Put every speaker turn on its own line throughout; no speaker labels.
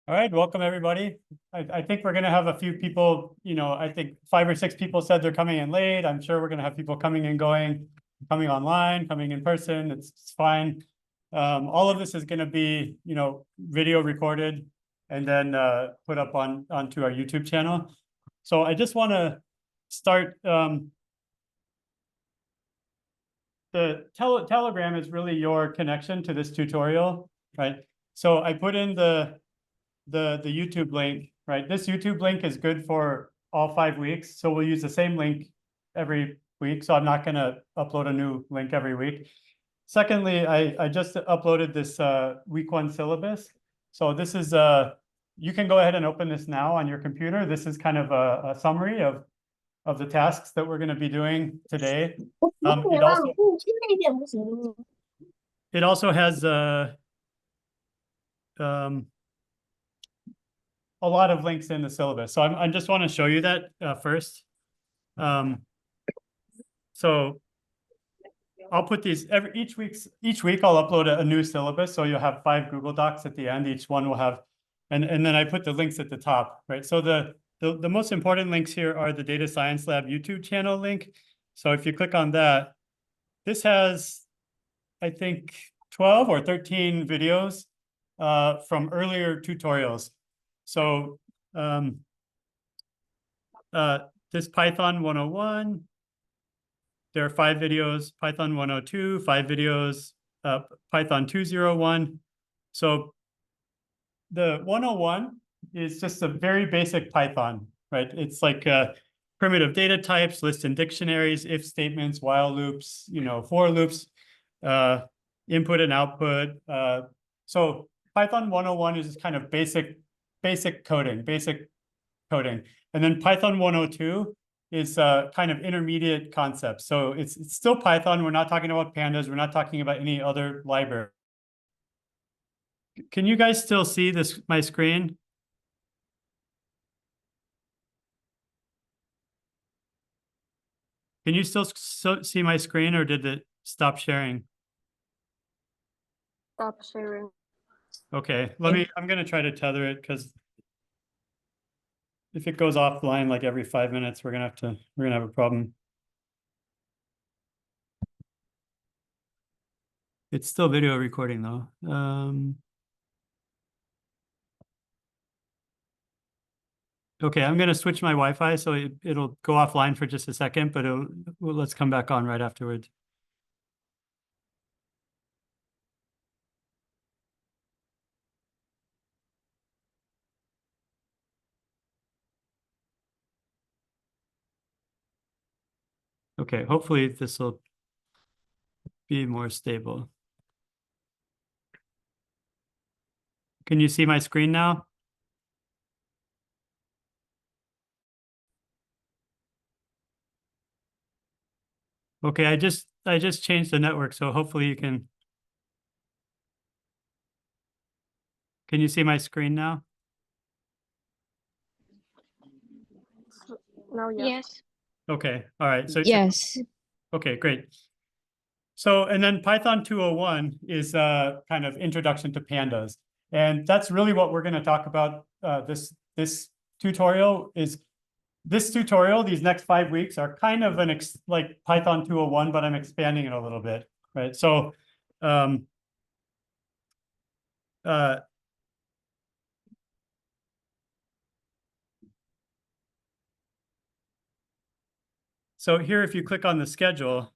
All right, welcome everybody. I think we're going to have a few people, I think 5 or 6 people said they're coming in late. I'm sure we're going to have people coming and going, coming online, coming in person. It's fine. All of this is going to be, video recorded and then put up onto our YouTube channel. So I just want to start. The Telegram is really your connection to this tutorial, right? So I put in the YouTube link, right? This YouTube link is good for all 5 weeks. So we'll use the same link every week. So I'm not going to upload a new link every week. Secondly, I just uploaded this week 1 syllabus. So this is you can go ahead and open this now on your computer. This is kind of a summary of the tasks that we're going to be doing today. It also has a lot of links in the syllabus. So I just want to show you that first. So I'll put these each week I'll upload a new syllabus. So you'll have 5 Google Docs at the end. Each one will have, and then I put the links at the top, right? So the most important links here are the Data Science Lab YouTube channel link. So if you click on that, this has, I think, 12 or 13 videos from earlier tutorials. So this Python 101, there are 5 videos, Python 102, 5 videos, Python 201. So the 101 is just a very basic Python, right? It's like primitive data types, lists and dictionaries, if statements, while loops, for loops, input and output. So Python 101 is kind of basic coding. And then Python 102 is kind of intermediate concept. So it's still Python. We're not talking about pandas. We're not talking about any other library. Can you guys still see my screen? Can you still see my screen, or did it stop sharing?
Stop sharing.
Okay, I'm going to try to tether it, because if it goes offline like every 5 minutes, we're gonna have a problem. It's still video recording though. Okay, I'm gonna switch my Wi-Fi, so it'll go offline for just a second, but let's come back on right afterwards. Okay, hopefully this will be more stable. Can you see my screen now? Okay, I just changed the network, so hopefully you can. Can you see my screen now?
No,
Yes.
Okay, all right. So
Yes.
Okay, great. So, and then Python 201 is kind of introduction to pandas. And that's really what we're going to talk about this tutorial. These next 5 weeks are kind of like Python 201, but I'm expanding it a little bit, right? So so here, if you click on the schedule,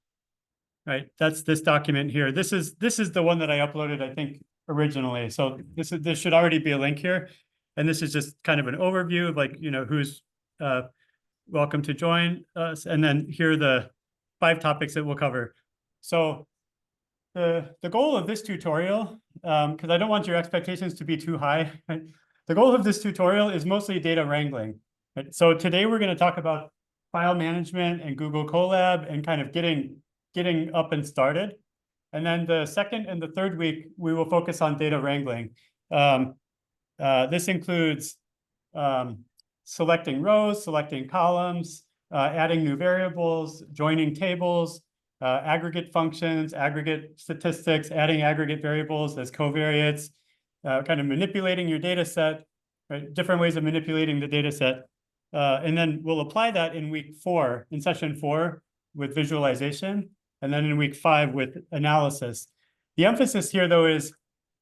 right, that's this document here. This is the one that I uploaded, I think, originally. So this should already be a link here. And this is just kind of an overview of, like, who's welcome to join us. And then here are the 5 topics that we'll cover. So the goal of this tutorial, because I don't want your expectations to be too high, right? The goal of this tutorial is mostly data wrangling. Right? So today we're going to talk about file management and Google Colab and kind of getting up and started. And then the second and the third week, we will focus on data wrangling. This includes selecting rows, selecting columns, adding new variables, joining tables, aggregate functions, aggregate statistics, adding aggregate variables as covariates, kind of manipulating your data set, right? Different ways of manipulating the data set. And then we'll apply that in week 4, in session 4 with visualization, and then in week 5 with analysis. The emphasis here, though, is,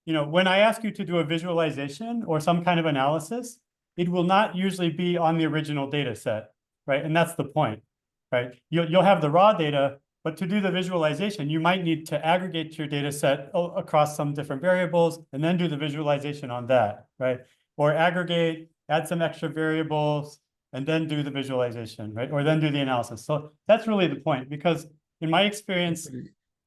when I ask you to do a visualization or some kind of analysis, it will not usually be on the original data set, right? And that's the point, right? You'll have the raw data, but to do the visualization, you might need to aggregate your data set across some different variables and then do the visualization on that, right? Or aggregate, add some extra variables, and then do the visualization, right? Or then do the analysis. So that's really the point, because in my experience,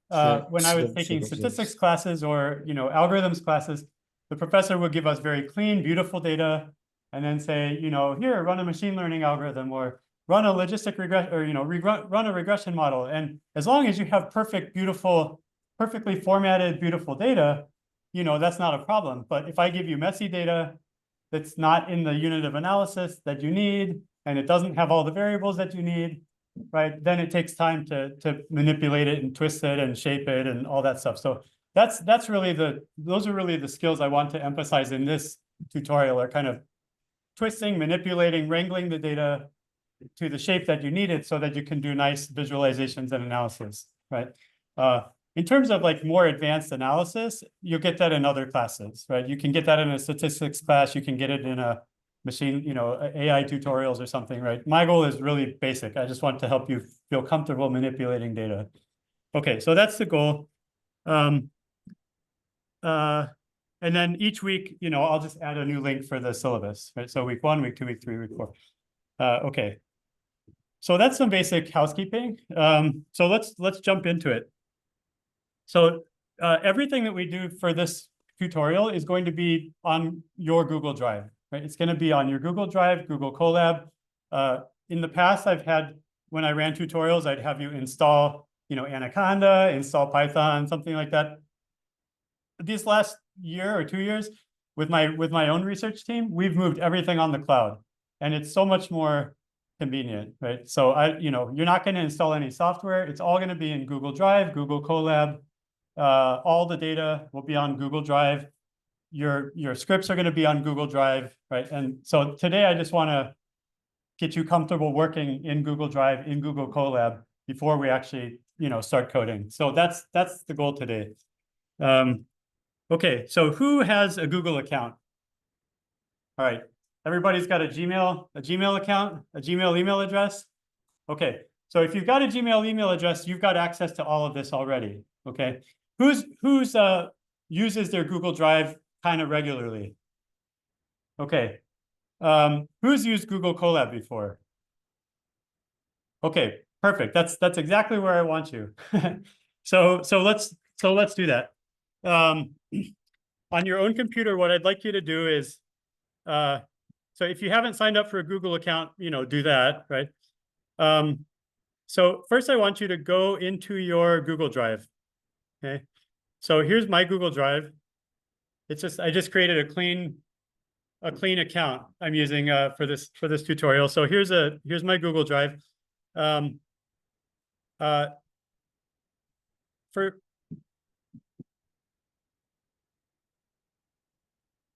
when I was taking statistics classes or, algorithms classes, the professor would give us very clean, beautiful data and then say, here, run a machine learning algorithm or run a logistic regression, or run a regression model. And as long as you have perfect, beautiful, perfectly formatted, beautiful data, that's not a problem. But if I give you messy data that's not in the unit of analysis that you need, and it doesn't have all the variables that you need, right, then it takes time to manipulate it and twist it and shape it and all that stuff. So those are really the skills I want to emphasize in this tutorial, are kind of twisting, manipulating, wrangling the data to the shape that you need it so that you can do nice visualizations and analysis, right? In terms of like more advanced analysis, you'll get that in other classes, right? You can get that in a statistics class, you can get it in a machine, AI tutorials or something, right? My goal is really basic. I just want to help you feel comfortable manipulating data. Okay, so that's the goal. And then each week, I'll just add a new link for the syllabus, right? So week 1, week 2, week 3, week 4. Okay. So that's some basic housekeeping. So let's jump into it. So everything that we do for this tutorial is going to be on your Google Drive, right? It's going to be on your Google Drive, Google Colab. In the past, when I ran tutorials, I'd have you install, Anaconda, install Python, something like that. This last year or 2 years, with my own research team, we've moved everything on the cloud, and it's so much more convenient, right? So you're not going to install any software. It's all going to be in Google Drive, Google Colab. All the data will be on Google Drive. Your scripts are going to be on Google Drive, right? And so today I just want to get you comfortable working in Google Drive, in Google Colab before we actually, start coding. So that's the goal today. Okay, so who has a Google account? All right, everybody's got a Gmail account, a Gmail email address. Okay, so if you've got a Gmail email address, you've got access to all of this already. Okay, who's uses their Google Drive kind of regularly? Okay, who's used Google Colab before? Okay, perfect. That's exactly where I want you. So let's do that. On your own computer, what I'd like you to do is, so if you haven't signed up for a Google account, do that, right? So first I want you to go into your Google Drive. Okay, so here's my Google Drive. I just created a clean account I'm using for this tutorial. So here's my Google Drive.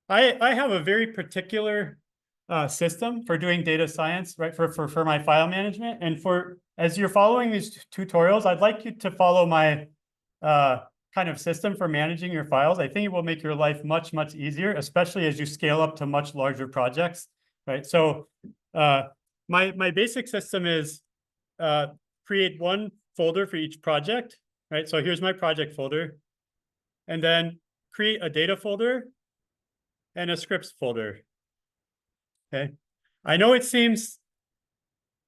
I have a very particular system for doing data science, right? For my file management, and as you're following these tutorials, I'd like you to follow my kind of system for managing your files. I think it will make your life much, much easier, especially as you scale up to much larger projects, right? So my basic system is create one folder for each project, right? So here's my project folder, and then create a data folder and a scripts folder. Okay, I know it seems,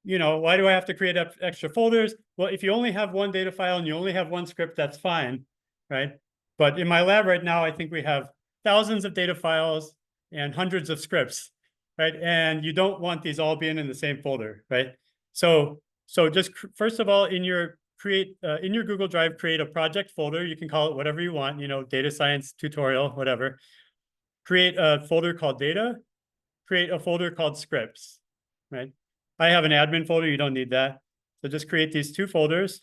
why do I have to create extra folders? Well, if you only have one data file and you only have one script, that's fine, right? But in my lab right now, I think we have thousands of data files and hundreds of scripts, right? And you don't want these all being in the same folder, right? So just first of all, in your Google Drive, create a project folder. You can call it whatever you want, data science tutorial, whatever. Create a folder called data, create a folder called scripts, right? I have an admin folder, you don't need that. So just create these 2 folders.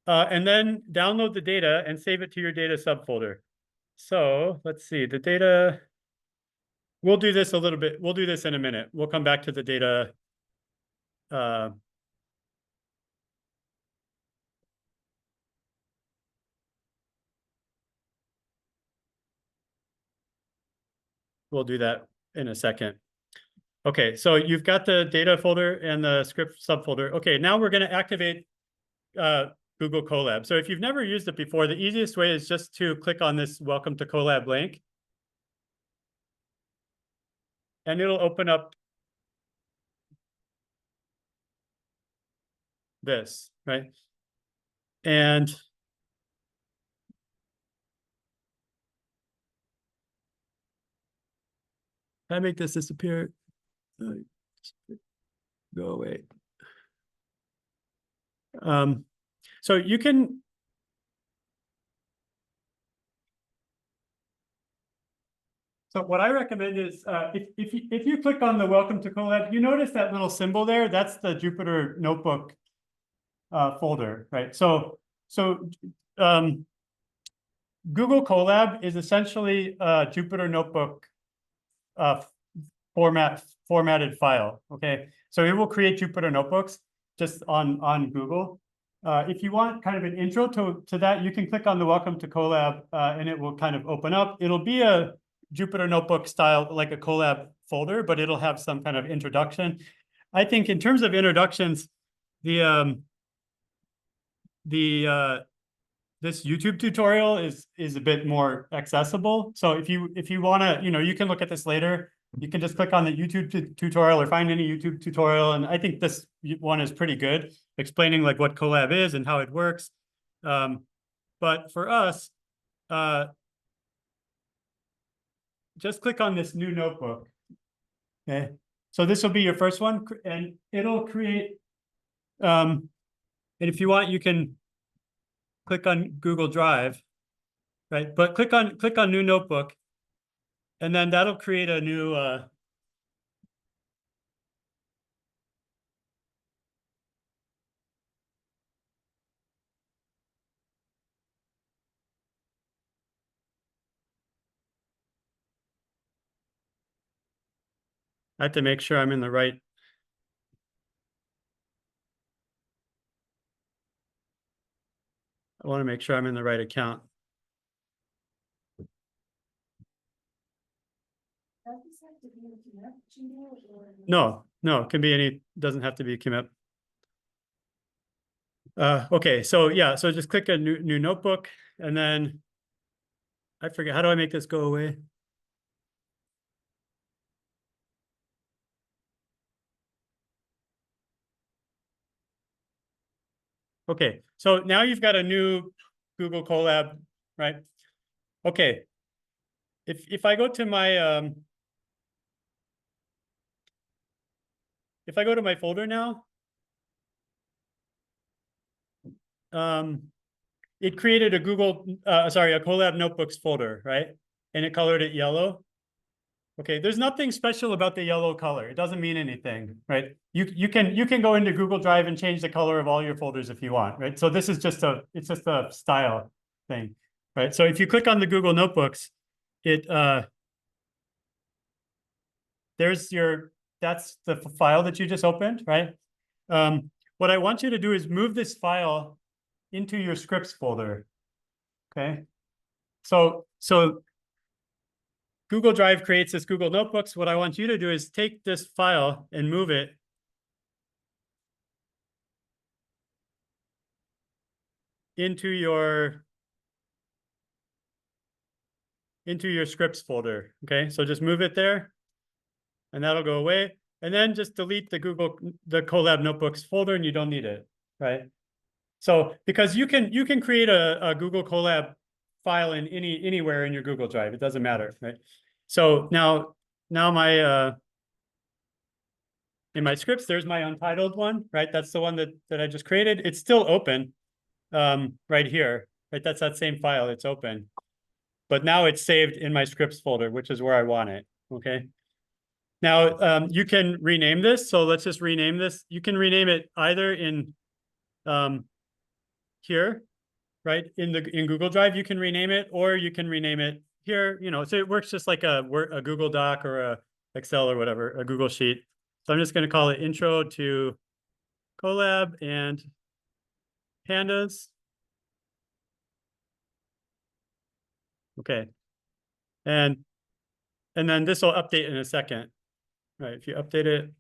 and then download the data and save it to your data subfolder. So let's see, the data, we'll do this a little bit. We'll do this in a minute. We'll come back to the data. We'll do that in a second. Okay, so you've got the data folder and the script subfolder. Okay, now we're going to activate Google Colab. So if you've never used it before, the easiest way is just to click on this Welcome to Colab link. And it'll open up this, right? And I make this disappear. Go away. So you can. So what I recommend is if you click on the Welcome to Colab, you notice that little symbol there. That's the Jupyter Notebook folder, right? So Google Colab is essentially a Jupyter Notebook formatted file. Okay, so it will create Jupyter Notebooks just on Google. If you want kind of an intro to that, you can click on the Welcome to Colab and it will kind of open up. It'll be a Jupyter Notebook style, like a Colab folder, but it'll have some kind of introduction. I think in terms of introductions, this YouTube tutorial is a bit more accessible. So if you want to, you can look at this later. You can just click on the YouTube tutorial or find any YouTube tutorial. And I think this one is pretty good, explaining like what Colab is and how it works. But for us, just click on this new notebook. Okay, so this will be your first one, and it'll create. And if you want, you can click on Google Drive, right? But click on new notebook, and then that'll create a new. I have to make sure I'm in the right. I want to make sure I'm in the right account. No, it can be any, doesn't have to be a KIMEP. Okay, so yeah, so just click a new notebook, and then I forget, how do I make this go away? Okay, so now you've got a new Google Colab, right? Okay, if I go to my if I go to my folder now, it created a a Colab Notebooks folder, right? And it colored it yellow. Okay, there's nothing special about the yellow color. It doesn't mean anything, right? You can go into Google Drive and change the color of all your folders if you want, right? So this is just it's just a style thing, right? So if you click on the Google Notebooks, that's the file that you just opened, right? What I want you to do is move this file into your scripts folder, okay? So Google Drive creates this Google Notebooks. What I want you to do is take this file and move it into your scripts folder, okay? So just move it there, and that'll go away. And then just delete the Colab Notebooks folder, and you don't need it, right? So because you can create a Google Colab file in anywhere in your Google Drive, it doesn't matter, right? So now my in my scripts, there's my untitled one, right? That's the one that I just created. It's still open right here, right? That's that same file, it's open. But now it's saved in my scripts folder, which is where I want it, okay? Now, you can rename this. So let's just rename this. You can rename it either in here, right? In Google Drive, you can rename it, or you can rename it here, so it works just like a Google Doc or a Excel or whatever, a Google Sheet. So I'm just going to call it Intro to Colab and Pandas. Okay. And then this will update in a second. Right, if you update it.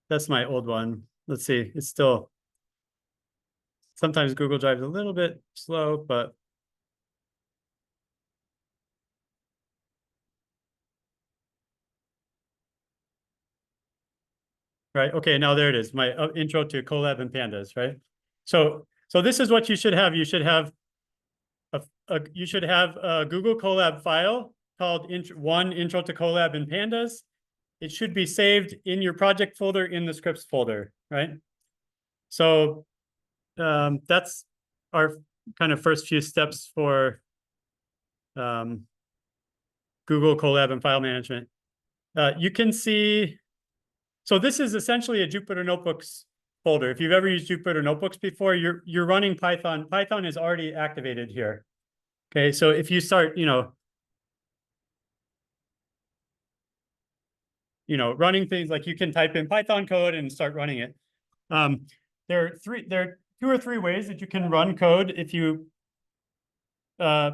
That's my old one. Let's see, it's still, sometimes Google Drive is a little bit slow, but right, okay, now there it is, my intro to Colab and Pandas, right? So this is what you should have. You should have a Google Colab file called intro to Colab and Pandas. It should be saved in your project folder in the scripts folder, right? So that's our kind of first few steps for Google Colab and file management. You can see, so this is essentially a Jupyter Notebooks folder. If you've ever used Jupyter Notebooks before, you're running Python. Python is already activated here. Okay, so if you start, running things, like you can type in Python code and start running it. There are 2 or 3 ways that you can run code if you right.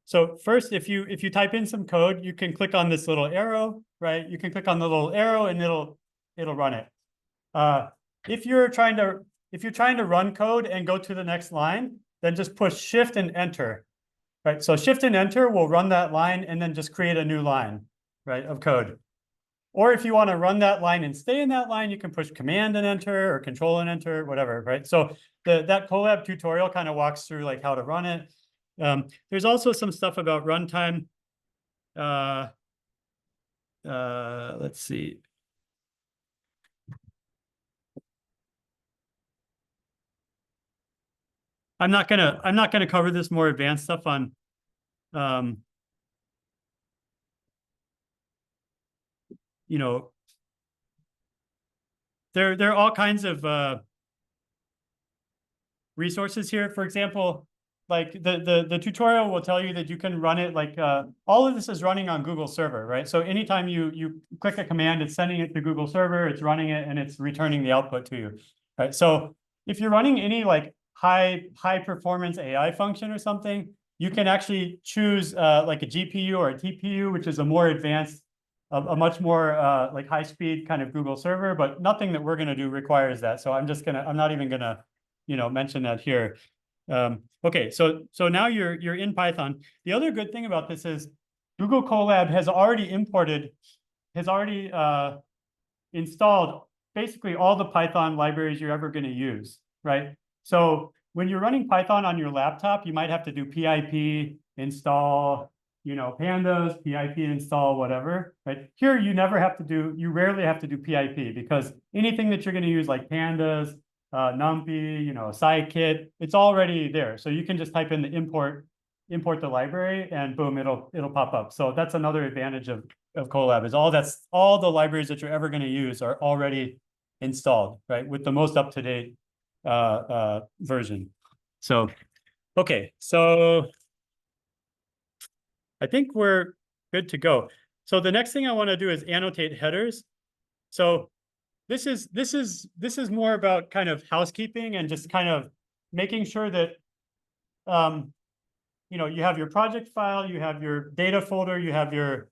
So first, if you type in some code, you can click on this little arrow, right? You can click on the little arrow and it'll run it. If you're trying to run code and go to the next line, then just push Shift and Enter. Right. So Shift and Enter will run that line and then just create a new line, right, of code. Or if you want to run that line and stay in that line, you can push Command and Enter or Control and Enter, whatever, right? So that Colab tutorial kind of walks through like how to run it. There's also some stuff about runtime. Let's see. I'm not gonna cover this more advanced stuff on there are all kinds of resources here. For example, like the tutorial will tell you that you can run it like all of this is running on Google Server, right? So anytime you click a command, it's sending it to Google Server, it's running it, and it's returning the output to you, right? So if you're running any like high performance AI function or something, you can actually choose like a GPU or a TPU, which is a more advanced, a much more like high speed kind of Google Server, but nothing that we're going to do requires that. So I'm not even gonna mention that here. Okay, so now you're in Python. The other good thing about this is Google Colab has already installed basically all the Python libraries you're ever going to use, right? So when you're running Python on your laptop, you might have to do pip install, pandas, pip install, whatever, right? Here, you rarely have to do pip, because anything that you're going to use like pandas, numpy, scikit, it's already there. So you can just type in the import the library, and boom, it'll pop up. So that's another advantage of Colab, is all the libraries that you're ever going to use are already installed, right, with the most up-to-date version. So okay, so I think we're good to go. So the next thing I want to do is annotate headers. So this is more about kind of housekeeping and just kind of making sure that you have your project file, you have your data folder, you have your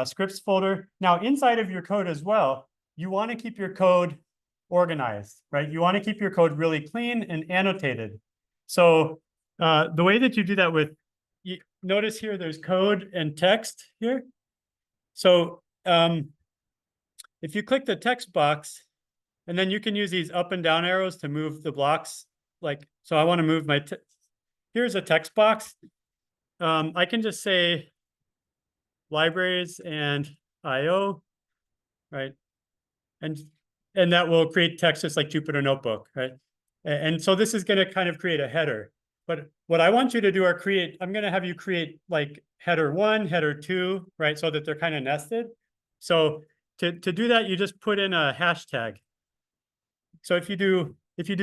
scripts folder. Now inside of your code as well, you want to keep your code organized, right? You want to keep your code really clean and annotated. So the way that you do that notice here, there's code and text here. So if you click the text box, and then you can use these up and down arrows to move the blocks. So I want to move here's a text box. I can just say libraries and IO, right? And that will create text just like Jupyter Notebook, right? And so this is going to kind of create a header. But what I want you to do are I'm going to have you create like header 1, header 2, right? So that they're kind of nested. So to do that, you just put in a hashtag. So if you do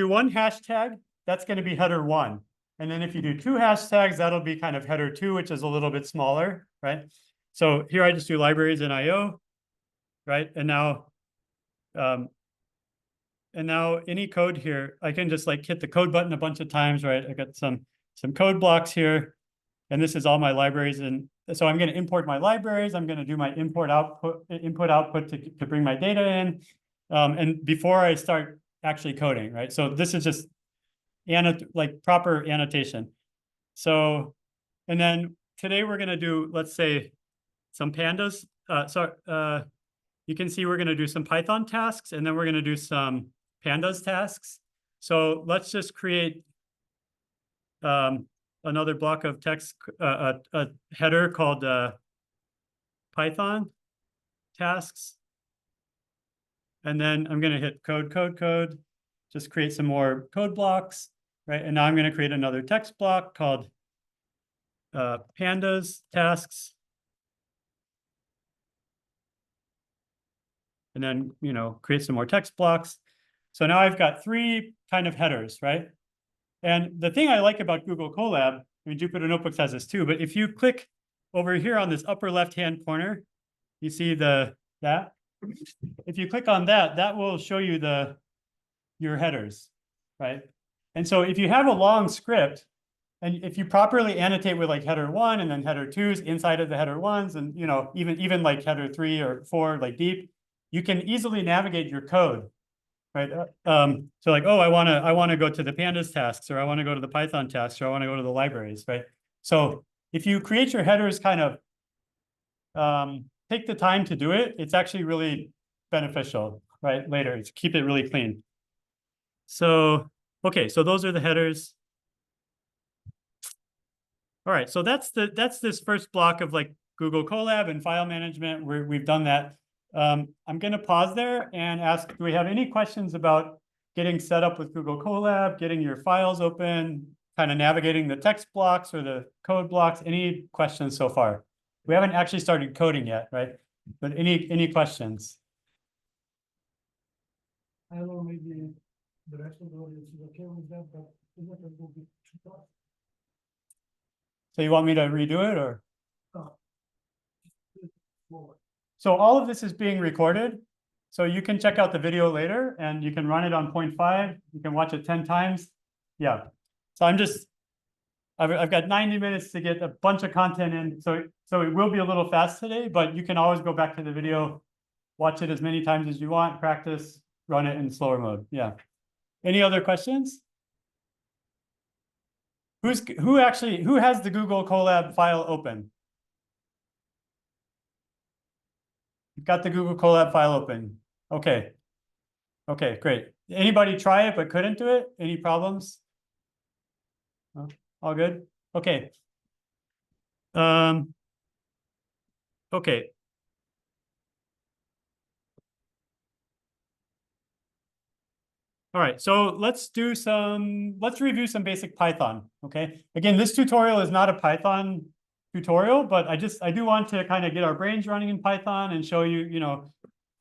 one hashtag, that's going to be header 1. And then if you do 2 hashtags, that'll be kind of header 2, which is a little bit smaller, right? So here I just do libraries and IO, right? And now any code here, I can just like hit the code button a bunch of times, right? I got some code blocks here, and this is all my libraries. And so I'm going to import my libraries. I'm going to do my input output to bring my data in. And before I start actually coding, right? So this is just like proper annotation. So, and then today we're going to do, let's say, some pandas. You can see we're going to do some Python tasks, and then we're going to do some pandas tasks. So let's just create another block of text, a header called Python tasks. And then I'm going to hit code, just create some more code blocks, right? And now I'm going to create another text block called pandas tasks. And then, create some more text blocks. So now I've got 3 kind of headers, right? And the thing I like about Google Colab, I mean, Jupyter Notebooks has this too, but if you click over here on this upper left-hand corner, you see that. If you click on that, that will show you your headers, right? And so if you have a long script, and if you properly annotate with like header 1 and then header 2s inside of the header 1s, and even like header 3 or 4 like deep, you can easily navigate your code, right? So like, oh, I want to go to the pandas tasks, or I want to go to the Python tasks, or I want to go to the libraries, right? So if you create your headers kind of take the time to do it, it's actually really beneficial, right? Later, to keep it really clean. So, okay, so those are the headers. All right, so that's this first block of like Google Colab and file management. We've done that. I'm going to pause there and ask, do we have any questions about getting set up with Google Colab, getting your files open, kind of navigating the text blocks or the code blocks? Any questions so far? We haven't actually started coding yet, right? But any questions?
I don't know, maybe the rest of the audience is okay with that, but it will be too tough.
So you want me to redo it, or?
Forward.
So all of this is being recorded. So you can check out the video later, and you can run it on 0.5. You can watch it 10 times. Yeah. So I've got 90 minutes to get a bunch of content in. So it will be a little fast today, but you can always go back to the video, watch it as many times as you want, practice, run it in slower mode. Yeah. Any other questions? Who has the Google Colab file open? You've got the Google Colab file open. Okay. Okay, great. Anybody try it but couldn't do it? Any problems? Oh, all good? Okay. Okay. All right, so let's review some basic Python, okay? Again, this tutorial is not a Python tutorial, but I do want to kind of get our brains running in Python and show you,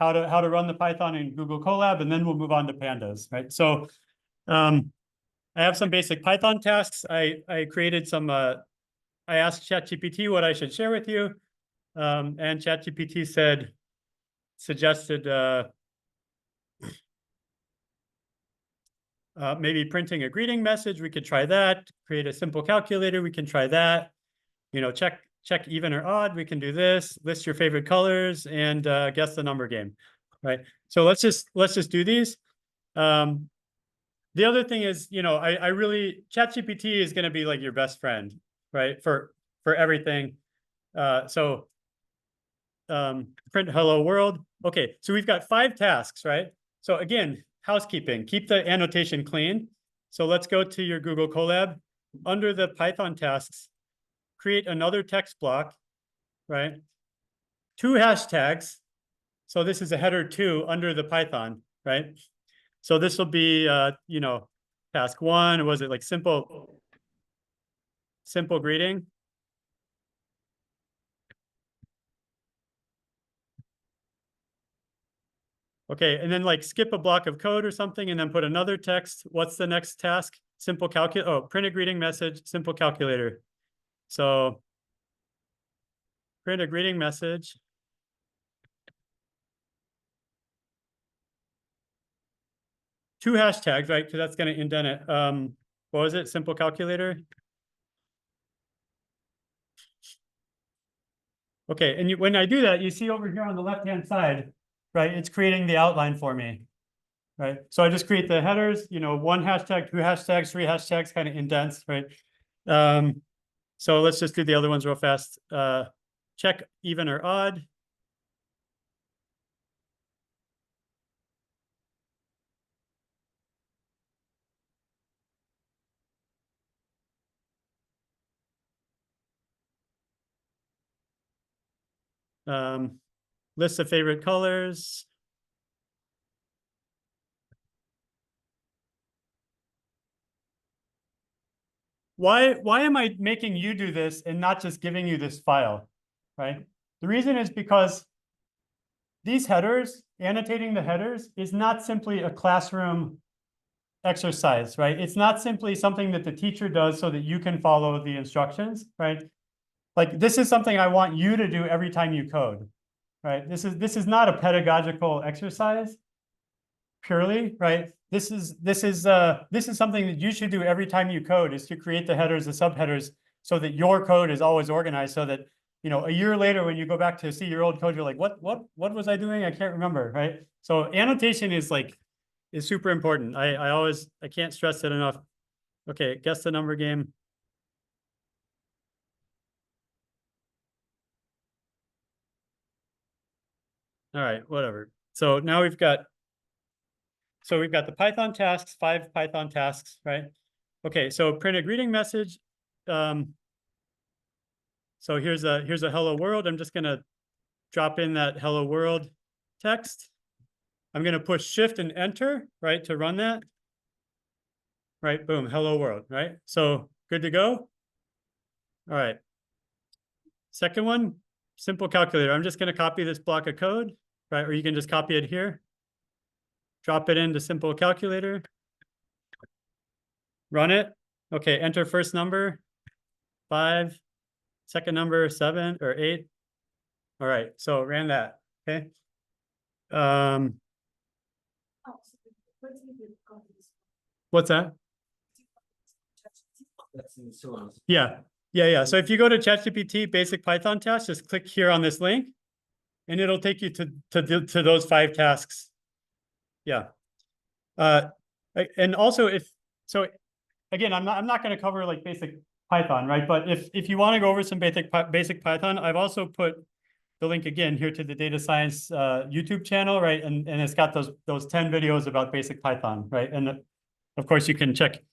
how to run the Python in Google Colab, and then we'll move on to pandas, right? So I have some basic Python tasks. I created some, I asked ChatGPT what I should share with you, and ChatGPT suggested maybe printing a greeting message. We could try that. Create a simple calculator. We can try that. Check even or odd. We can do this. List your favorite colors and guess the number game, right? So let's just do these. The other thing is, I really, ChatGPT is going to be like your best friend, right? For everything. So print hello world. Okay, so we've got 5 tasks, right? So again, housekeeping, keep the annotation clean. So let's go to your Google Colab. Under the Python tasks, create another text block, right? 2 hashtags. So this is a header 2 under the Python, right? So this will be, task 1. Was it like simple simple greeting. Okay, and then like skip a block of code or something and then put another text. What's the next task? Simple calculate. Oh, print a greeting message, simple calculator. So print a greeting message. Two hashtags, right? Because that's going to indent it. What was it? Simple calculator. Okay, and when I do that, you see over here on the left-hand side, right? It's creating the outline for me, right? So I just create the headers, you know, one hashtag, two hashtags, three hashtags, kind of indents, right? So let's just do the other ones real fast. Check even or odd. List of favorite colors. Why am I making you do this and not just giving you this file, right? The reason is because these headers, annotating the headers, is not simply a classroom exercise, right? It's not simply something that the teacher does so that you can follow the instructions, right? Like this is something I want you to do every time you code, right? This is not a pedagogical exercise purely, right? This is something that you should do every time you code, is to create the headers, the subheaders, so that your code is always organized, so that, you know, a year later when you go back to see your old code, you're like, what was I doing? I can't remember, right? So annotation is super important. I can't stress it enough. Okay, guess the number game. All right, whatever. So now we've got the Python tasks, 5 Python tasks, right? Okay, so print a greeting message. So here's a hello world. I'm just gonna drop in that hello world text. I'm gonna push Shift and Enter, right, to run that. Right, boom, hello world, right? So good to go. All right. Second one, simple calculator. I'm just gonna copy this block of code, right? Or you can just copy it here. Drop it into simple calculator. Run it. Okay, enter first number, 5. Second number, 7 or 8. All right, so ran that. Okay. What's that? Yeah. So if you go to ChatGPT basic Python tasks, just click here on this link, and it'll take you to those 5 tasks. Yeah. And also again, I'm not going to cover like basic Python, right? But if you want to go over some basic Python, I've also put the link again here to the data science YouTube channel, right? And it's got those 10 videos about basic Python, right? And of course you can check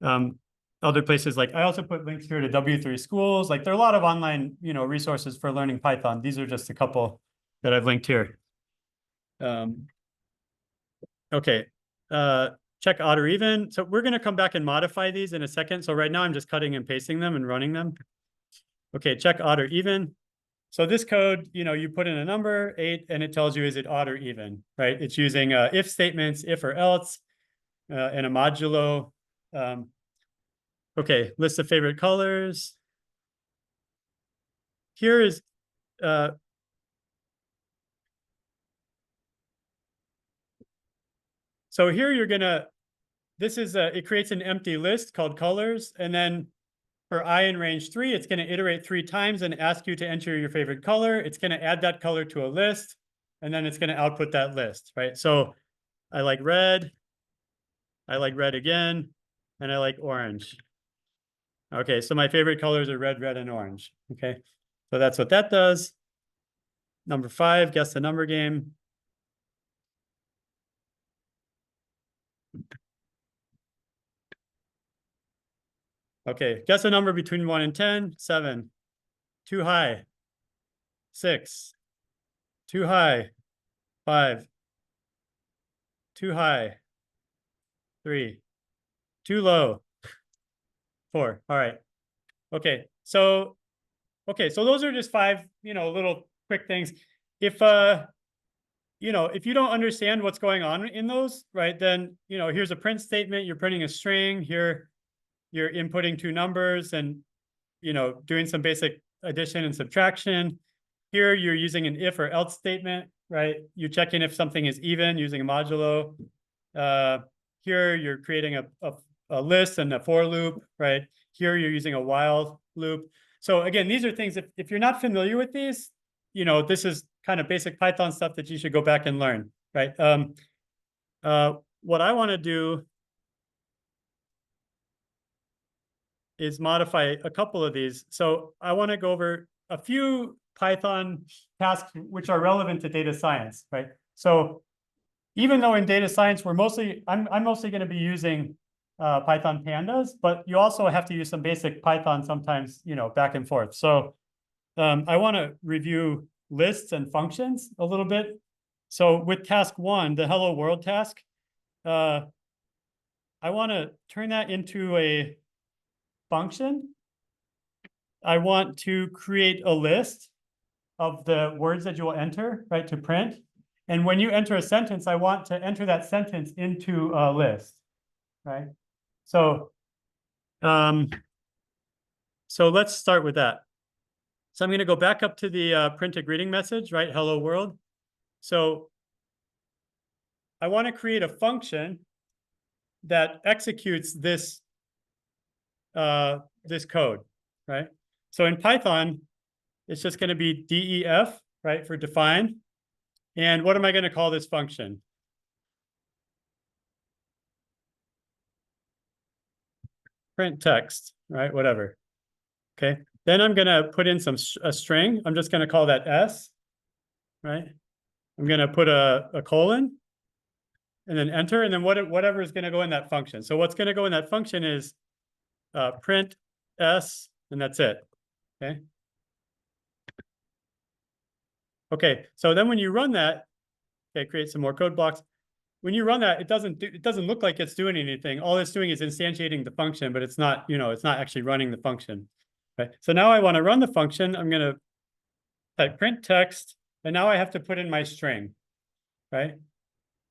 other places. Like I also put links here to W3 schools. Like there are a lot of online, you know, resources for learning Python. These are just a couple that I've linked here. Okay. Check odd or even. So we're going to come back and modify these in a second. So right now I'm just cutting and pasting them and running them. Okay, check odd or even. So this code, you know, you put in a number, 8, and it tells you, is it odd or even, right? It's using if statements, if or else, and a modulo. Okay, list of favorite colors. Here is, so here you're gonna, this is, it creates an empty list called colors, and then for I in range 3, it's gonna iterate 3 times and ask you to enter your favorite color. It's gonna add that color to a list, and then it's gonna output that list, right? So I like red again, and I like orange. Okay, so my favorite colors are red, red, and orange. Okay, so that's what that does. Number 5, guess the number game. Okay, guess a number between 1 and 10. 7. Too high. 6. Too high. 5. Too high. 3. Too low. 4. All right. Okay, so those are just five, little quick things. If if you don't understand what's going on in those, right, then here's a print statement, you're printing a string, here you're inputting two numbers and doing some basic addition and subtraction. Here you're using an if or else statement, right? You're checking if something is even using a modulo. Here you're creating a list and a for loop, right? Here you're using a while loop. So again, these are things, if you're not familiar with these, this is kind of basic Python stuff that you should go back and learn, right? What I want to do is modify a couple of these. So I want to go over a few Python tasks which are relevant to data science, right? So even though in data science, I'm mostly going to be using Python pandas, but you also have to use some basic Python sometimes, back and forth. So I want to review lists and functions a little bit. So with task one, the hello world task, I want to turn that into a function. I want to create a list of the words that you will enter, right, to print. And when you enter a sentence, I want to enter that sentence into a list, right? So let's start with that. So I'm going to go back up to the print a greeting message, right? Hello world. So I want to create a function that executes this code, right? So in Python, it's just going to be def, right, for define. And what am I going to call this function? Print text, right? Whatever. Okay. Then I'm going to put in a string. I'm just going to call that s, right? I'm going to put a colon and then enter, and then whatever is going to go in that function. So what's going to go in that function is print s, and that's it. Okay. Okay. So then when you run that, okay, create some more code blocks. When you run that, it doesn't look like it's doing anything. All it's doing is instantiating the function, but it's not, it's not actually running the function. Right. So now I want to run the function. I'm going to type print text, and now I have to put in my string, right?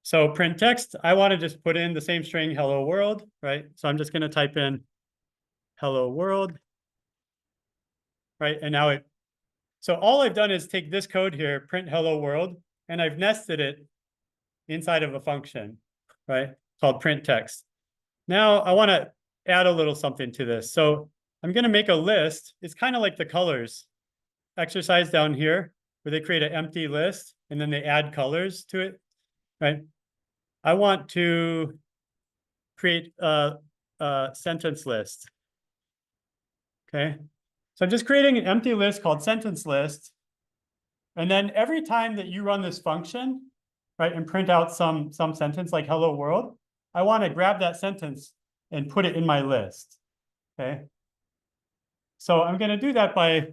So print text, I want to just put in the same string, hello world, right? So I'm just going to type in hello world, right? And now so all I've done is take this code here, print hello world, and I've nested it inside of a function, right? Called print text. Now I want to add a little something to this. So I'm going to make a list. It's kind of like the colors exercise down here, where they create an empty list and then they add colors to it, right? I want to create a sentence list. Okay. So I'm just creating an empty list called sentence list. And then every time that you run this function, right, and print out some sentence like hello world, I want to grab that sentence and put it in my list. Okay. So I'm going to do that by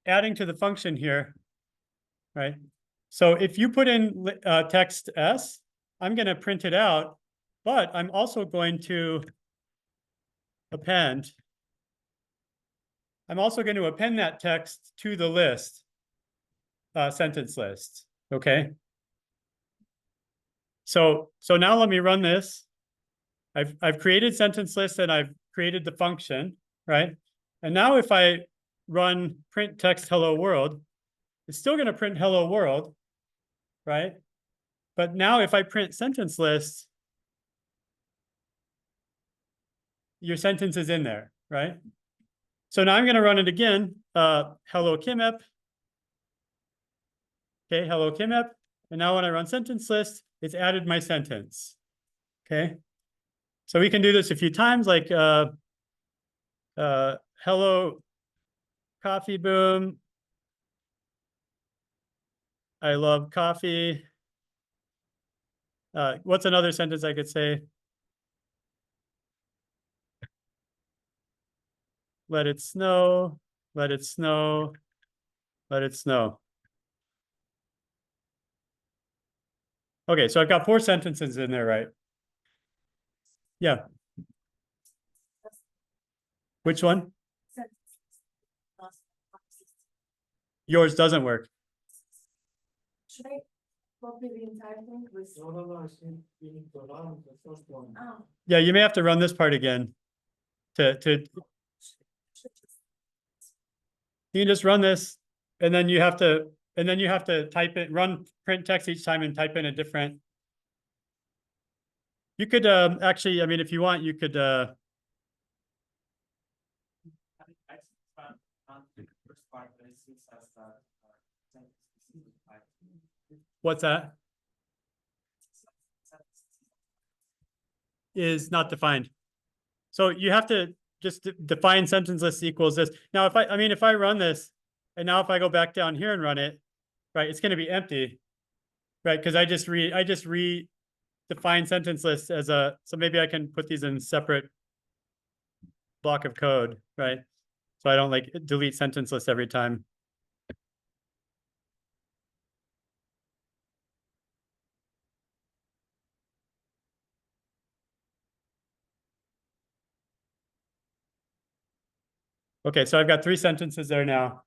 adding to the function here, right? So if you put in text s, I'm going to print it out, but I'm also going to append. I'm also going to append that text to the list, sentence list. Okay. So now let me run this. I've created sentence list and I've created the function, right? And now if I run print text hello world, it's still going to print hello world, right? But now if I print sentence list, your sentence is in there, right? So now I'm going to run it again. Hello KIMEP. Okay, hello KIMEP. And now when I run sentence list, it's added my sentence. Okay. So we can do this a few times, like hello coffee boom. I love coffee. What's another sentence I could say? Let it snow, let it snow, let it snow. Okay, so I've got 4 sentences in there, right? Yeah. Which one? Yours doesn't work.
Should I copy the entire thing with?
No, I think you need to run the first one.
Oh.
Yeah, you may have to run this part again. You can just run this, and then you have to type it, run print text each time and type in a different. You could actually, I mean, if you want, you could what's that? Is not defined. So you have to just define sentence list equals this. Now, if I run this, and now if I go back down here and run it, right, it's going to be empty, right? Because I just redefine sentence list as a, so maybe I can put these in separate block of code, right? So I don't like delete sentence list every time. Okay, so I've got 3 sentences there now.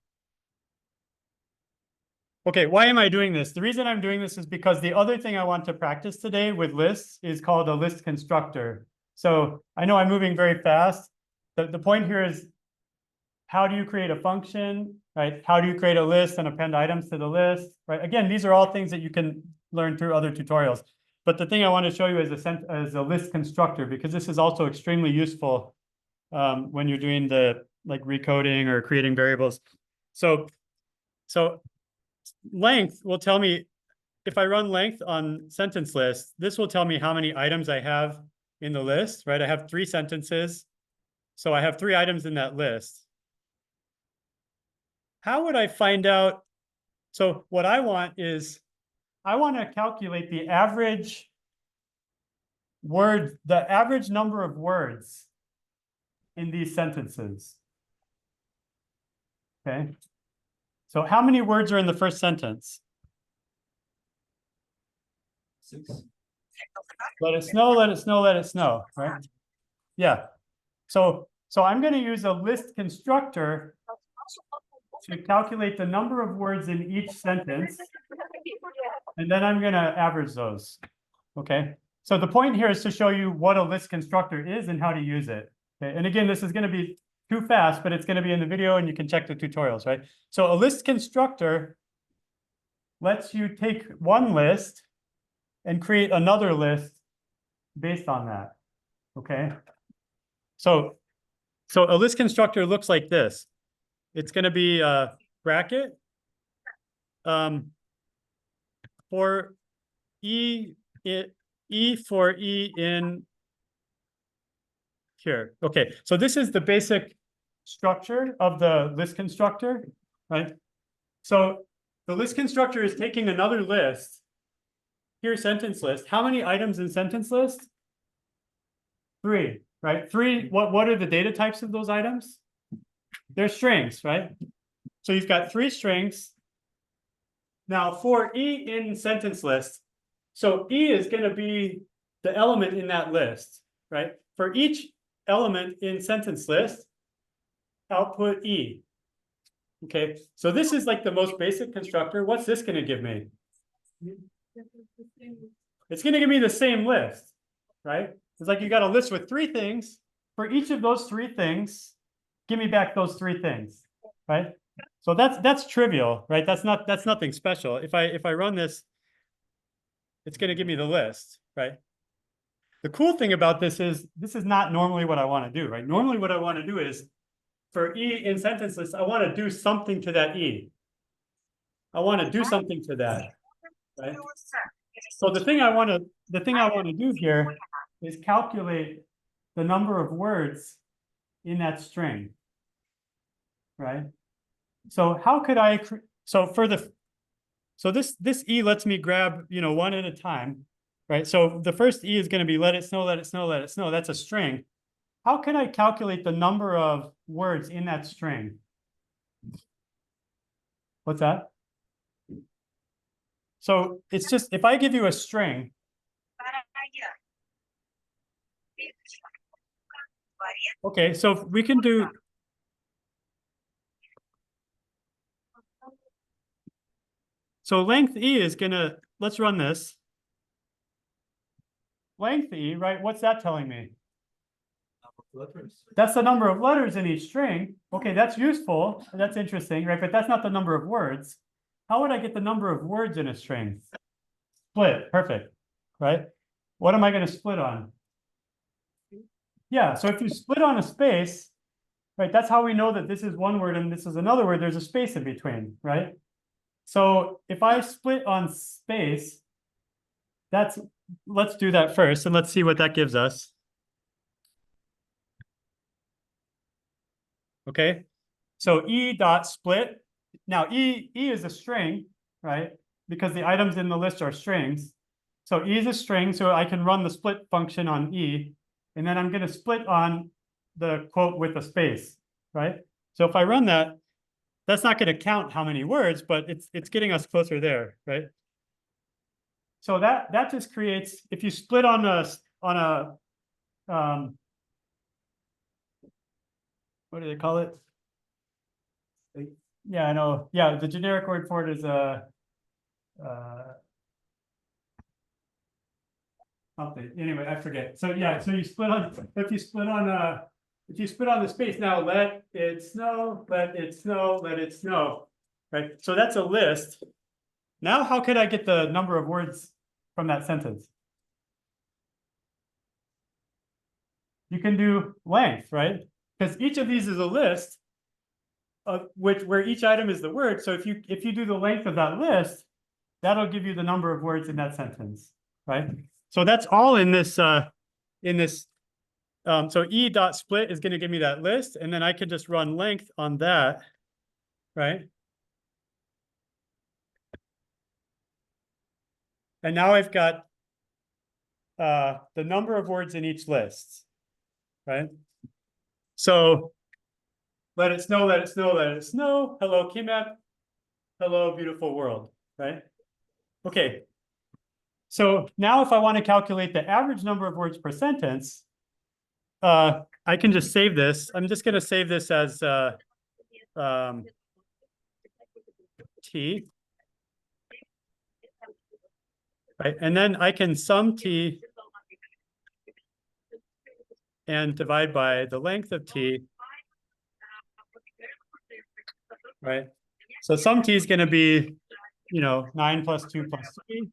Okay, why am I doing this? The reason I'm doing this is because the other thing I want to practice today with lists is called a list constructor. So I know I'm moving very fast. The point here is, how do you create a function, right? How do you create a list and append items to the list, right? Again, these are all things that you can learn through other tutorials. But the thing I want to show you is a list constructor, because this is also extremely useful when you're doing the like recoding or creating variables. So length will tell me, if I run length on sentence list, this will tell me how many items I have in the list, right? I have 3 sentences. So I have 3 items in that list. How would I find out? So what I want is, I want to calculate the average number of words in these sentences. Okay. So how many words are in the first sentence?
6.
Let it snow, let it snow, let it snow, right? Yeah. So I'm going to use a list constructor to calculate the number of words in each sentence. And then I'm going to average those. Okay. So the point here is to show you what a list constructor is and how to use it. Okay. And again, this is going to be too fast, but it's going to be in the video and you can check the tutorials, right? So a list constructor lets you take one list and create another list based on that. Okay. So a list constructor looks like this. It's going to be a bracket for E for E in here. Okay, so this is the basic structure of the list constructor, right? So the list constructor is taking another list. Here's sentence list. How many items in sentence list? 3, right? 3, what are the data types of those items? They're strings, right? So you've got 3 strings. Now for E in sentence list, so E is going to be the element in that list, right? For each element in sentence list, output E. Okay, so this is like the most basic constructor. What's this going to give me? It's going to give me the same list, right? It's like you got a list with 3 things. For each of those 3 things, give me back those 3 things, right? So that's trivial, right? That's nothing special. If I run this, it's going to give me the list, right? The cool thing about this is not normally what I want to do, right? Normally what I want to do is, for E in sentence list, I want to do something to that E. I want to do something to that, right? So the thing I want to do here is calculate the number of words in that string, right? So how could I, so this E lets me grab, one at a time, right? So the first E is going to be let it snow, let it snow, let it snow. That's a string. How can I calculate the number of words in that string? What's that? So it's just, if I give you a string, Okay, so we can do. So length E is gonna, let's run this. Length E, right? What's that telling me? That's the number of letters in each string. Okay, that's useful. That's interesting, right? But that's not the number of words. How would I get the number of words in a string? Split, perfect, right? What am I going to split on? Yeah, so if you split on a space, right, that's how we know that this is one word and this is another word. There's a space in between, right? So if I split on space, let's do that first and let's see what that gives us. Okay, so E dot split. Now E is a string, right? Because the items in the list are strings. So E is a string, so I can run the split function on E, and then I'm going to split on the quote with a space, right? So if I run that, that's not going to count how many words, but it's getting us closer there, right? So that just creates, if you split on a what do they call it? Yeah, I know. Yeah, the generic word for it is anyway, I forget. So yeah, so you split on if you split on the space now, let it snow, let it snow, let it snow. Right. So that's a list. Now, how could I get the number of words from that sentence? You can do length, right? Because each of these is a list of where each item is the word. So if you do the length of that list, that'll give you the number of words in that sentence, right? So that's all in this so E dot split is going to give me that list, and then I could just run length on that, right? And now I've got the number of words in each list, right? So let it snow, let it snow, let it snow. Hello, KIMEP. Hello, beautiful world, right? Okay. So now if I want to calculate the average number of words per sentence, I can just save this. I'm just going to save this as T. Right, and then I can sum T and divide by the length of T. Right. So sum T is going to be, 9 plus 2 plus 3.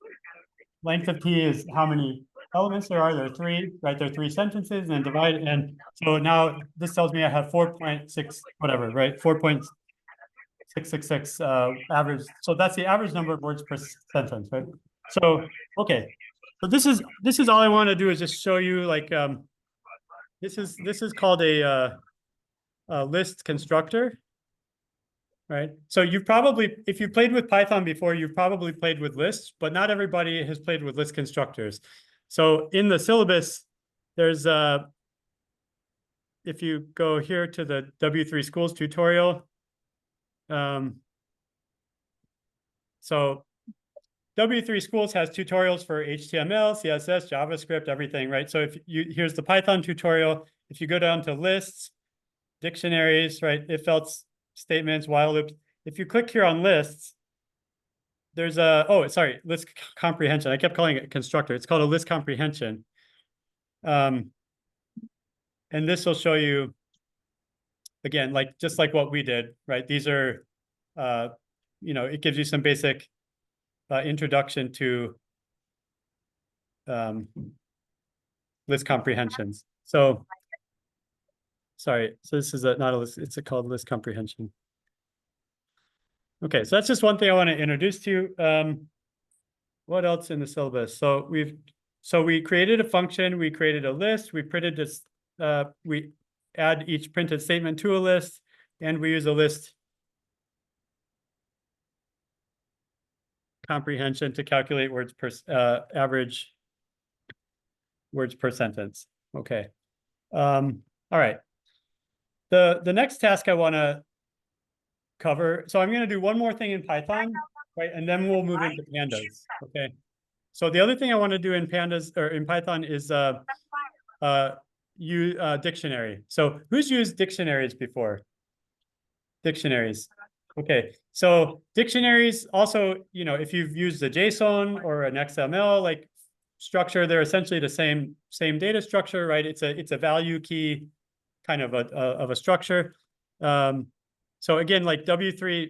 Length of T is how many elements there are. There are 3, right? There are 3 sentences, and then divide. And so now this tells me I have 4.6, whatever, right? 4.666 average. So that's the average number of words per sentence, right? So, okay. So this is all I want to do is just show you like, this is called a list constructor. Right. So you've probably, if you played with Python before, you've probably played with lists, but not everybody has played with list constructors. So in the syllabus, there's if you go here to the W3 Schools tutorial, so W3 Schools has tutorials for HTML, CSS, JavaScript, everything, right? So here's the Python tutorial. If you go down to lists, dictionaries, right? If else statements, while loops. If you click here on lists, there's list comprehension. I kept calling it constructor. It's called a list comprehension. And this will show you, again, just like what we did, right? These are, it gives you some basic introduction to list comprehensions. So, sorry, so this is not a list, it's called list comprehension. Okay, so that's just one thing I want to introduce to you. What else in the syllabus? So we created a function, we created a list, we printed this, we add each printed statement to a list, and we use a list comprehension to calculate words per average words per sentence. Okay. All right. The next task I want to cover. So I'm going to do one more thing in Python, right? And then we'll move into Pandas. Okay. So the other thing I want to do in Pandas or in Python is dictionary. So who's used dictionaries before? Dictionaries. Okay, so dictionaries also, if you've used a JSON or an XML like structure, they're essentially the same data structure, right? It's a value key kind of a structure. So again, like W3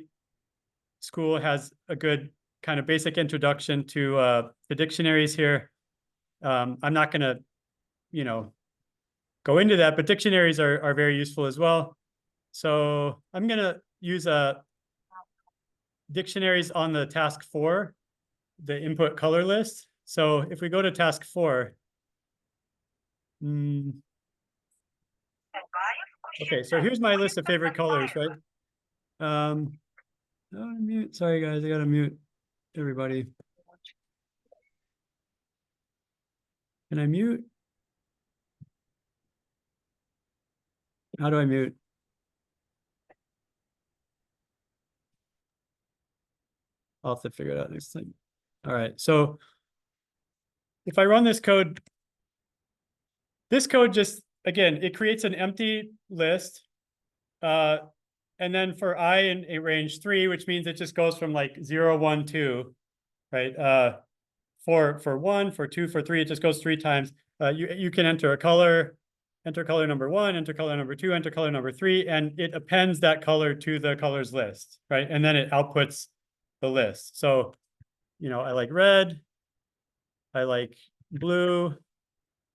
School has a good kind of basic introduction to the dictionaries here. I'm not going to, go into that, but dictionaries are very useful as well. So I'm going to use dictionaries on the task 4, the input color list. So if we go to task 4, okay, so here's my list of favorite colors, right? Mute. Sorry, guys, I gotta mute everybody. Can I mute? How do I mute? I'll have to figure it out next time. All right, so if I run this code just, again, it creates an empty list. And then for I in a range 3, which means it just goes from like 0, 1, 2, right? For 1, for 2, for 3, it just goes 3 times. You can enter a color, enter color number 1, enter color number 2, enter color number 3, and it appends that color to the colors list, right? And then it outputs the list. So, I like red, I like blue,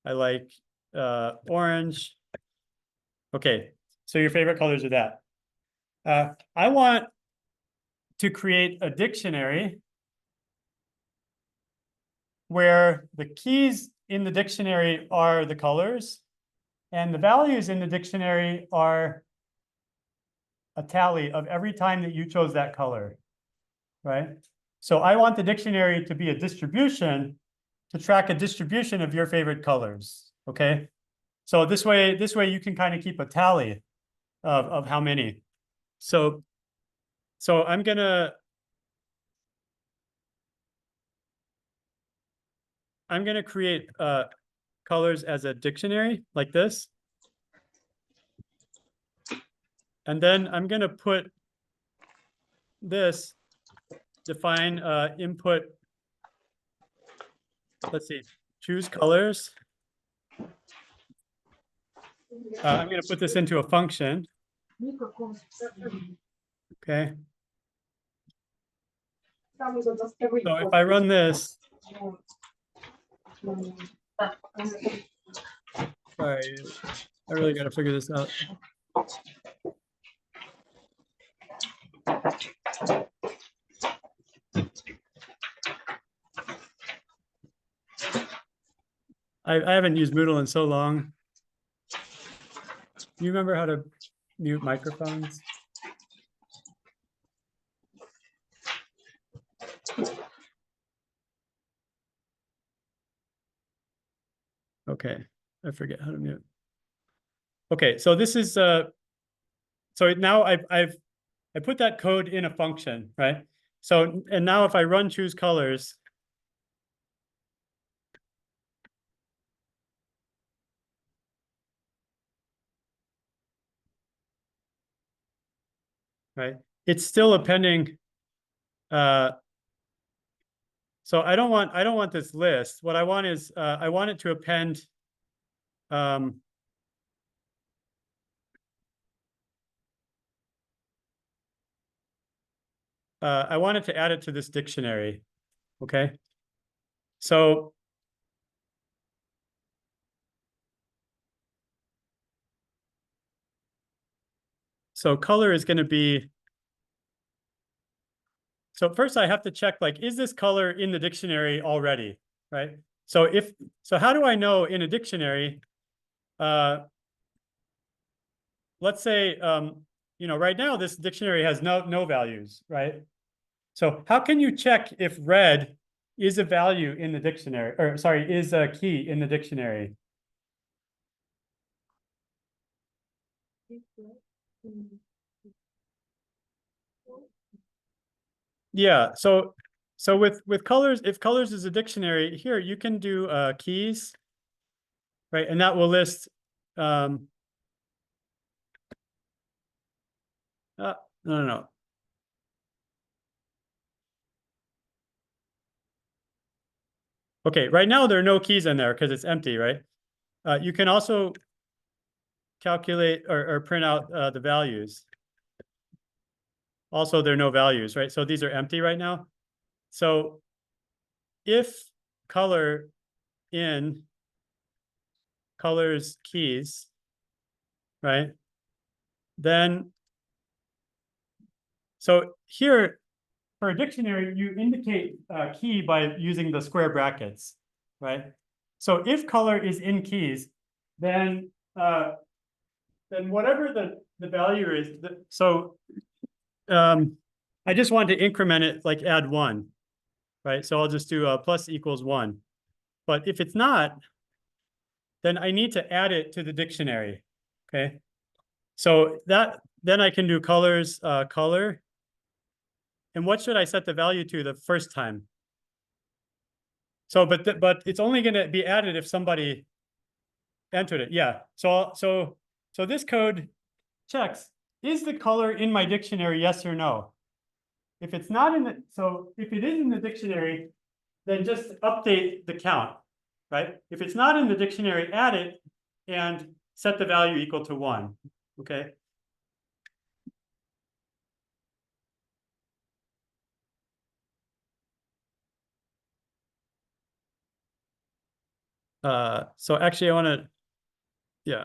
I like orange. Okay, so your favorite colors are that. I want to create a dictionary where the keys in the dictionary are the colors and the values in the dictionary are a tally of every time that you chose that color, right? So I want the dictionary to be a distribution to track a distribution of your favorite colors, okay? So this way you can kind of keep a tally of how many. So I'm gonna create colors as a dictionary like this. And then I'm gonna put this, define input, let's see, choose colors. I'm gonna put this into a function. Okay. So if I run this, sorry, I really got to figure this out. I haven't used Moodle in so long. You remember how to mute microphones? Okay, I forget how to mute. Okay, so this is so now I put that code in a function, right? So, and now if I run choose colors, right, it's still appending. So I don't want this list. What I want is I want it to append I wanted to add it to this dictionary, okay? So color is going to be, so first I have to check, like, is this color in the dictionary already, right? So how do I know in a dictionary, let's say, right now this dictionary has no values, right? So how can you check if red is a value in the dictionary, or sorry, is a key in the dictionary? Yeah, so with colors, if colors is a dictionary, here you can do keys, right? And that will list No. Okay, right now there are no keys in there because it's empty, right? You can also calculate or print out the values. Also, there are no values, right? So these are empty right now. So if color in colors keys, right? Then, so here for a dictionary, you indicate key by using the square brackets, right? So if color is in keys, then whatever the value is, I just want to increment it, like add 1, right? So I'll just do plus equals 1. But if it's not, then I need to add it to the dictionary, okay? So then I can do colors, color. And what should I set the value to the first time? So, but it's only going to be added if somebody entered it. Yeah. So this code checks, is the color in my dictionary, yes or no? If it's not in the, so if it is in the dictionary, then just update the count, right? If it's not in the dictionary, add it and set the value equal to 1, okay? So actually I want to, yeah.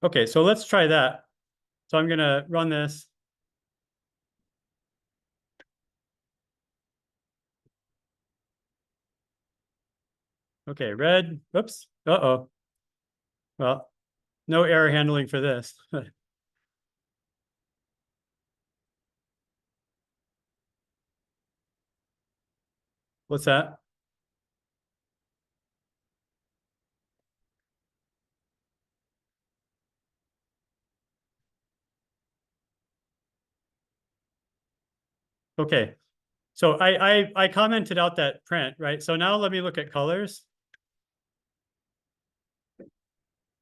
Okay, so let's try that. So I'm going to run this. Okay, red, oops, uh-oh. Well, no error handling for this. What's that? Okay, so I commented out that print, right? So now let me look at colors.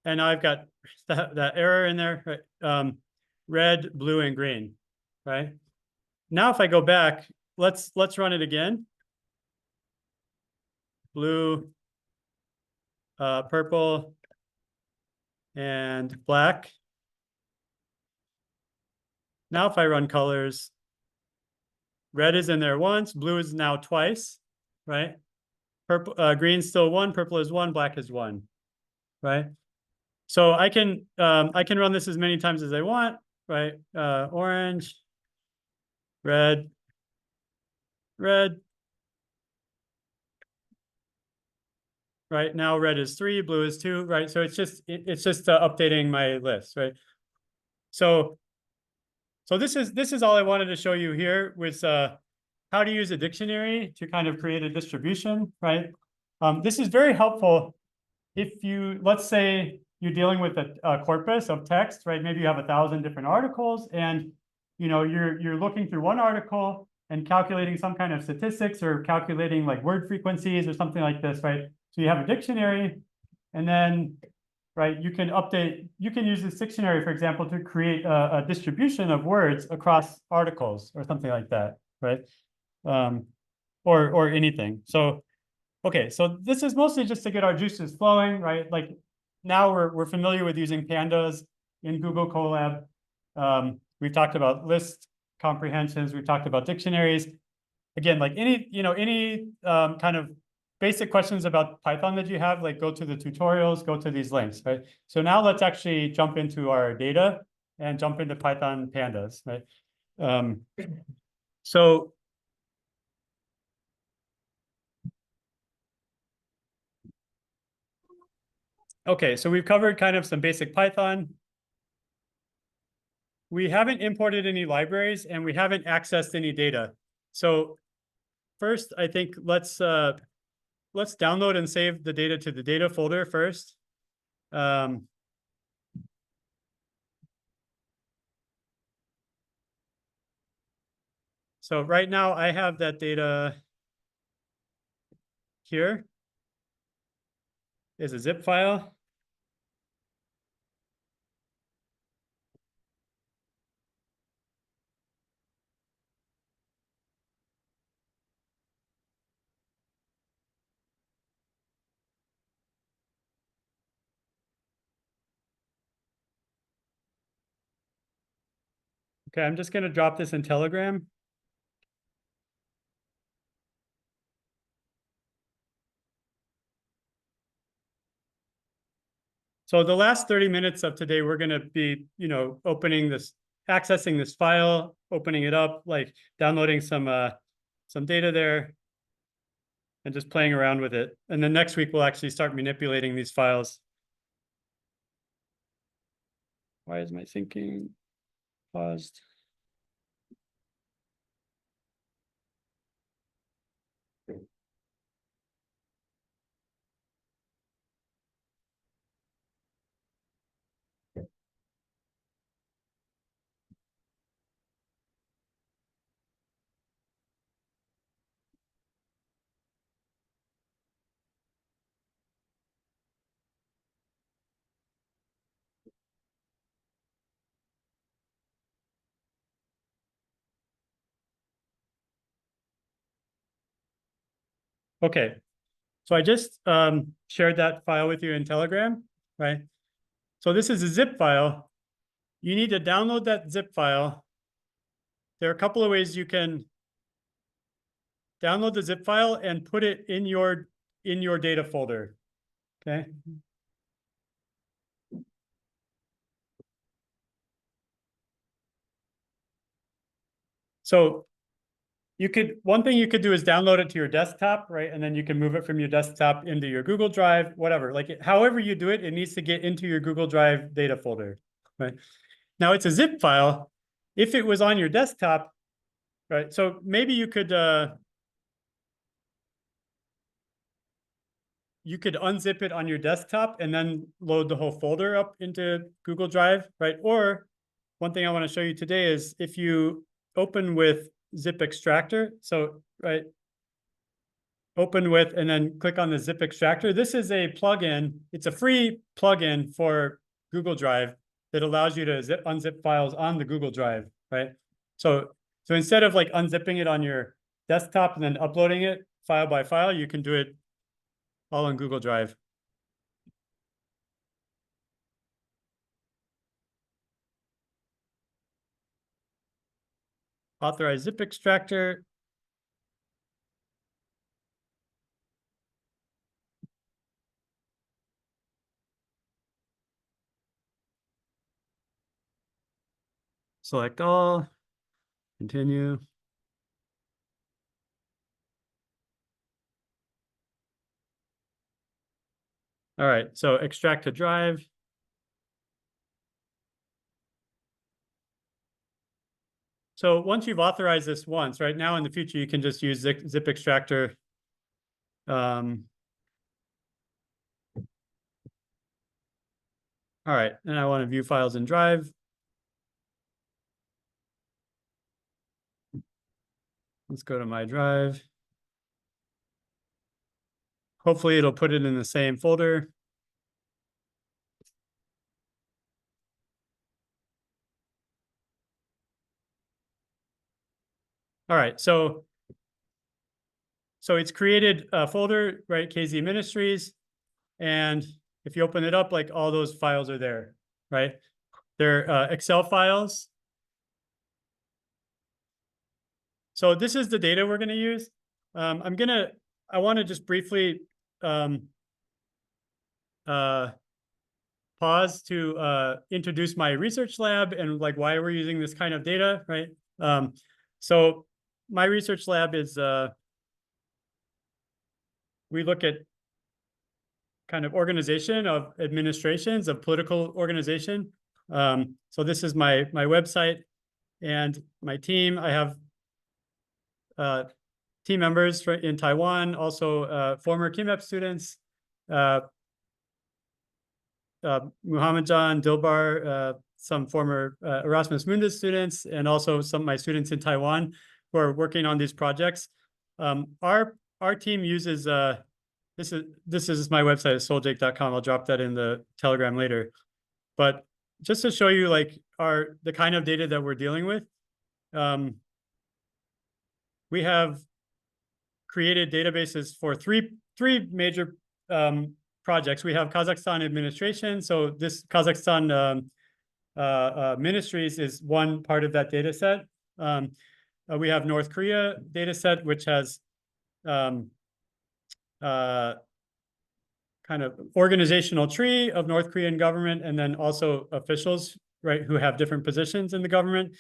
And now I've got that error in there, right? Red, blue, and green, right? Now if I go back, let's run it again. Blue, purple, and black. Now if I run colors, red is in there once, blue is now twice, right? Purple, green's still 1, purple is 1, black is 1, right? So I can run this as many times as I want, right? Orange, red, red. Right now, red is 3, blue is 2, right? So it's just updating my list, right? So this is all I wanted to show you here with how to use a dictionary to kind of create a distribution, right? This is very helpful if you, let's say you're dealing with a corpus of text, right? Maybe you have 1,000 different articles and you're looking through one article and calculating some kind of statistics or calculating like word frequencies or something like this, right? So you have a dictionary and then, right, you can use this dictionary, for example, to create a distribution of words across articles or something like that, right? Or anything. So, okay, so this is mostly just to get our juices flowing, right? Like now we're familiar with using Pandas in Google Colab. We've talked about list comprehensions. We've talked about dictionaries. Again, like any kind of basic questions about Python that you have, like go to the tutorials, go to these links, right? So now let's actually jump into our data and jump into Python Pandas, right? So okay, so we've covered kind of some basic Python. We haven't imported any libraries and we haven't accessed any data. So first, I think let's download and save the data to the data folder first. So right now I have that data here is a zip file. Okay, I'm just going to drop this in Telegram. So the last 30 minutes of today, we're going to be, opening this, accessing this file, opening it up, like downloading some data there, and just playing around with it. And then next week, we'll actually start manipulating these files. Why is my thinking paused? Okay, so I just shared that file with you in Telegram, right? So this is a zip file. You need to download that zip file. There are a couple of ways you can download the zip file and put it in your data folder, okay? So one thing you could do is download it to your desktop, right? And then you can move it from your desktop into your Google Drive, whatever. Like however you do it, it needs to get into your Google Drive data folder, right? Now it's a zip file. If it was on your desktop, right? So maybe you could unzip it on your desktop and then load the whole folder up into Google Drive, right? Or one thing I want to show you today is if you open with zip extractor, so right, open with and then click on the zip extractor. This is a plugin. It's a free plugin for Google Drive that allows you to unzip files on the Google Drive, right? So instead of like unzipping it on your desktop and then uploading it file by file, you can do it all on Google Drive. Authorize zip extractor. Select all, continue. All right, so extract to drive. So once you've authorized this once, right now in the future, you can just use zip extractor. All right, and I want to view files in Drive. Let's go to my Drive. Hopefully it'll put it in the same folder. All right, so it's created a folder, right? KZ Ministries. And if you open it up, like all those files are there, right? They're Excel files. So this is the data we're going to use. I want to just briefly pause to introduce my research lab and like why we're using this kind of data, right? So my research lab is, we look at kind of organization of administrations of political organization. So this is my website and my team. I have team members in Taiwan, also former KIMEP students, Muhammad Jan, Dilbar, some former Erasmus Mundus students, and also some of my students in Taiwan. who are working on these projects. Our team uses this is my website, soljake.com. I'll drop that in the Telegram later. But just to show you like the kind of data that we're dealing with, we have created databases for three major projects. We have Kazakhstan administration. So this Kazakhstan ministries is one part of that data set. We have North Korea data set, which has kind of organizational tree of North Korean government, and then also officials, right, who have different positions in the government.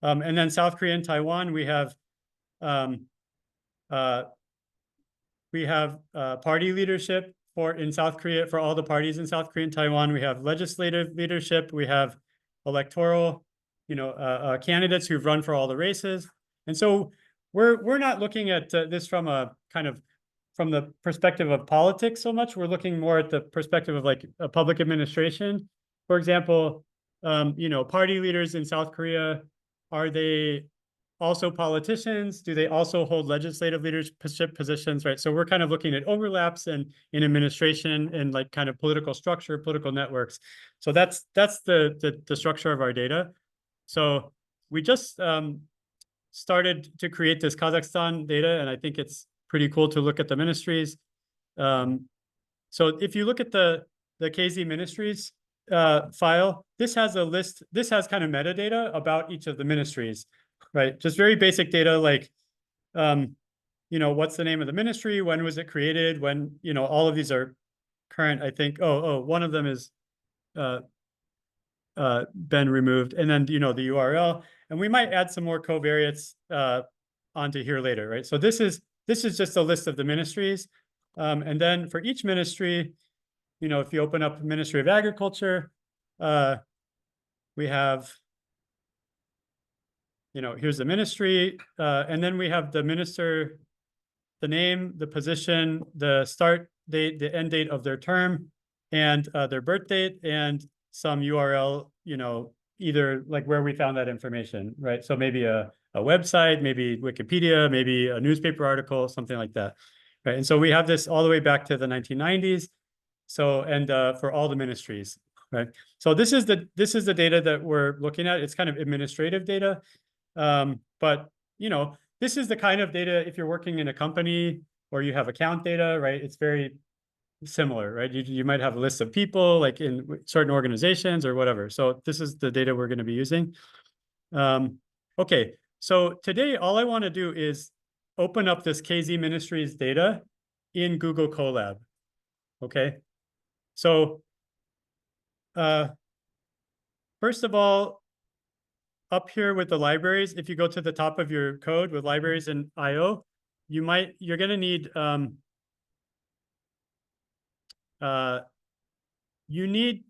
And then South Korea and Taiwan, we have party leadership in South Korea for all the parties in South Korea and Taiwan. We have legislative leadership. We have electoral, candidates who've run for all the races. And so we're not looking at this from the perspective of politics so much. We're looking more at the perspective of like a public administration. For example, party leaders in South Korea, are they also politicians? Do they also hold legislative leadership positions, right? So we're kind of looking at overlaps in administration and like kind of political structure, political networks. So that's the structure of our data. So we just started to create this Kazakhstan data, and I think it's pretty cool to look at the ministries. So if you look at the KZ ministries file, this has a list, this has kind of metadata about each of the ministries, right? Just very basic data like, what's the name of the ministry? When was it created? When, all of these are current, I think. One of them is been removed. And then, the URL. And we might add some more covariates onto here later, right? So this is just a list of the ministries. And then for each ministry, if you open up Ministry of Agriculture, we have, here's the ministry, and then we have the minister, the name, the position, the start date, the end date of their term, and their birth date, and some URL, either like where we found that information, right? So maybe a website, maybe Wikipedia, maybe a newspaper article, something like that, right? And so we have this all the way back to the 1990s. So, and for all the ministries, right? So this is the data that we're looking at. It's kind of administrative data. But, this is the kind of data, if you're working in a company or you have account data, right? It's very similar, right? You might have a list of people like in certain organizations or whatever. So this is the data we're going to be using. Okay, so today, all I want to do is open up this KZ Ministries data in Google Colab. Okay, so first of all, up here with the libraries, if you go to the top of your code with libraries and IO, you're going to need you need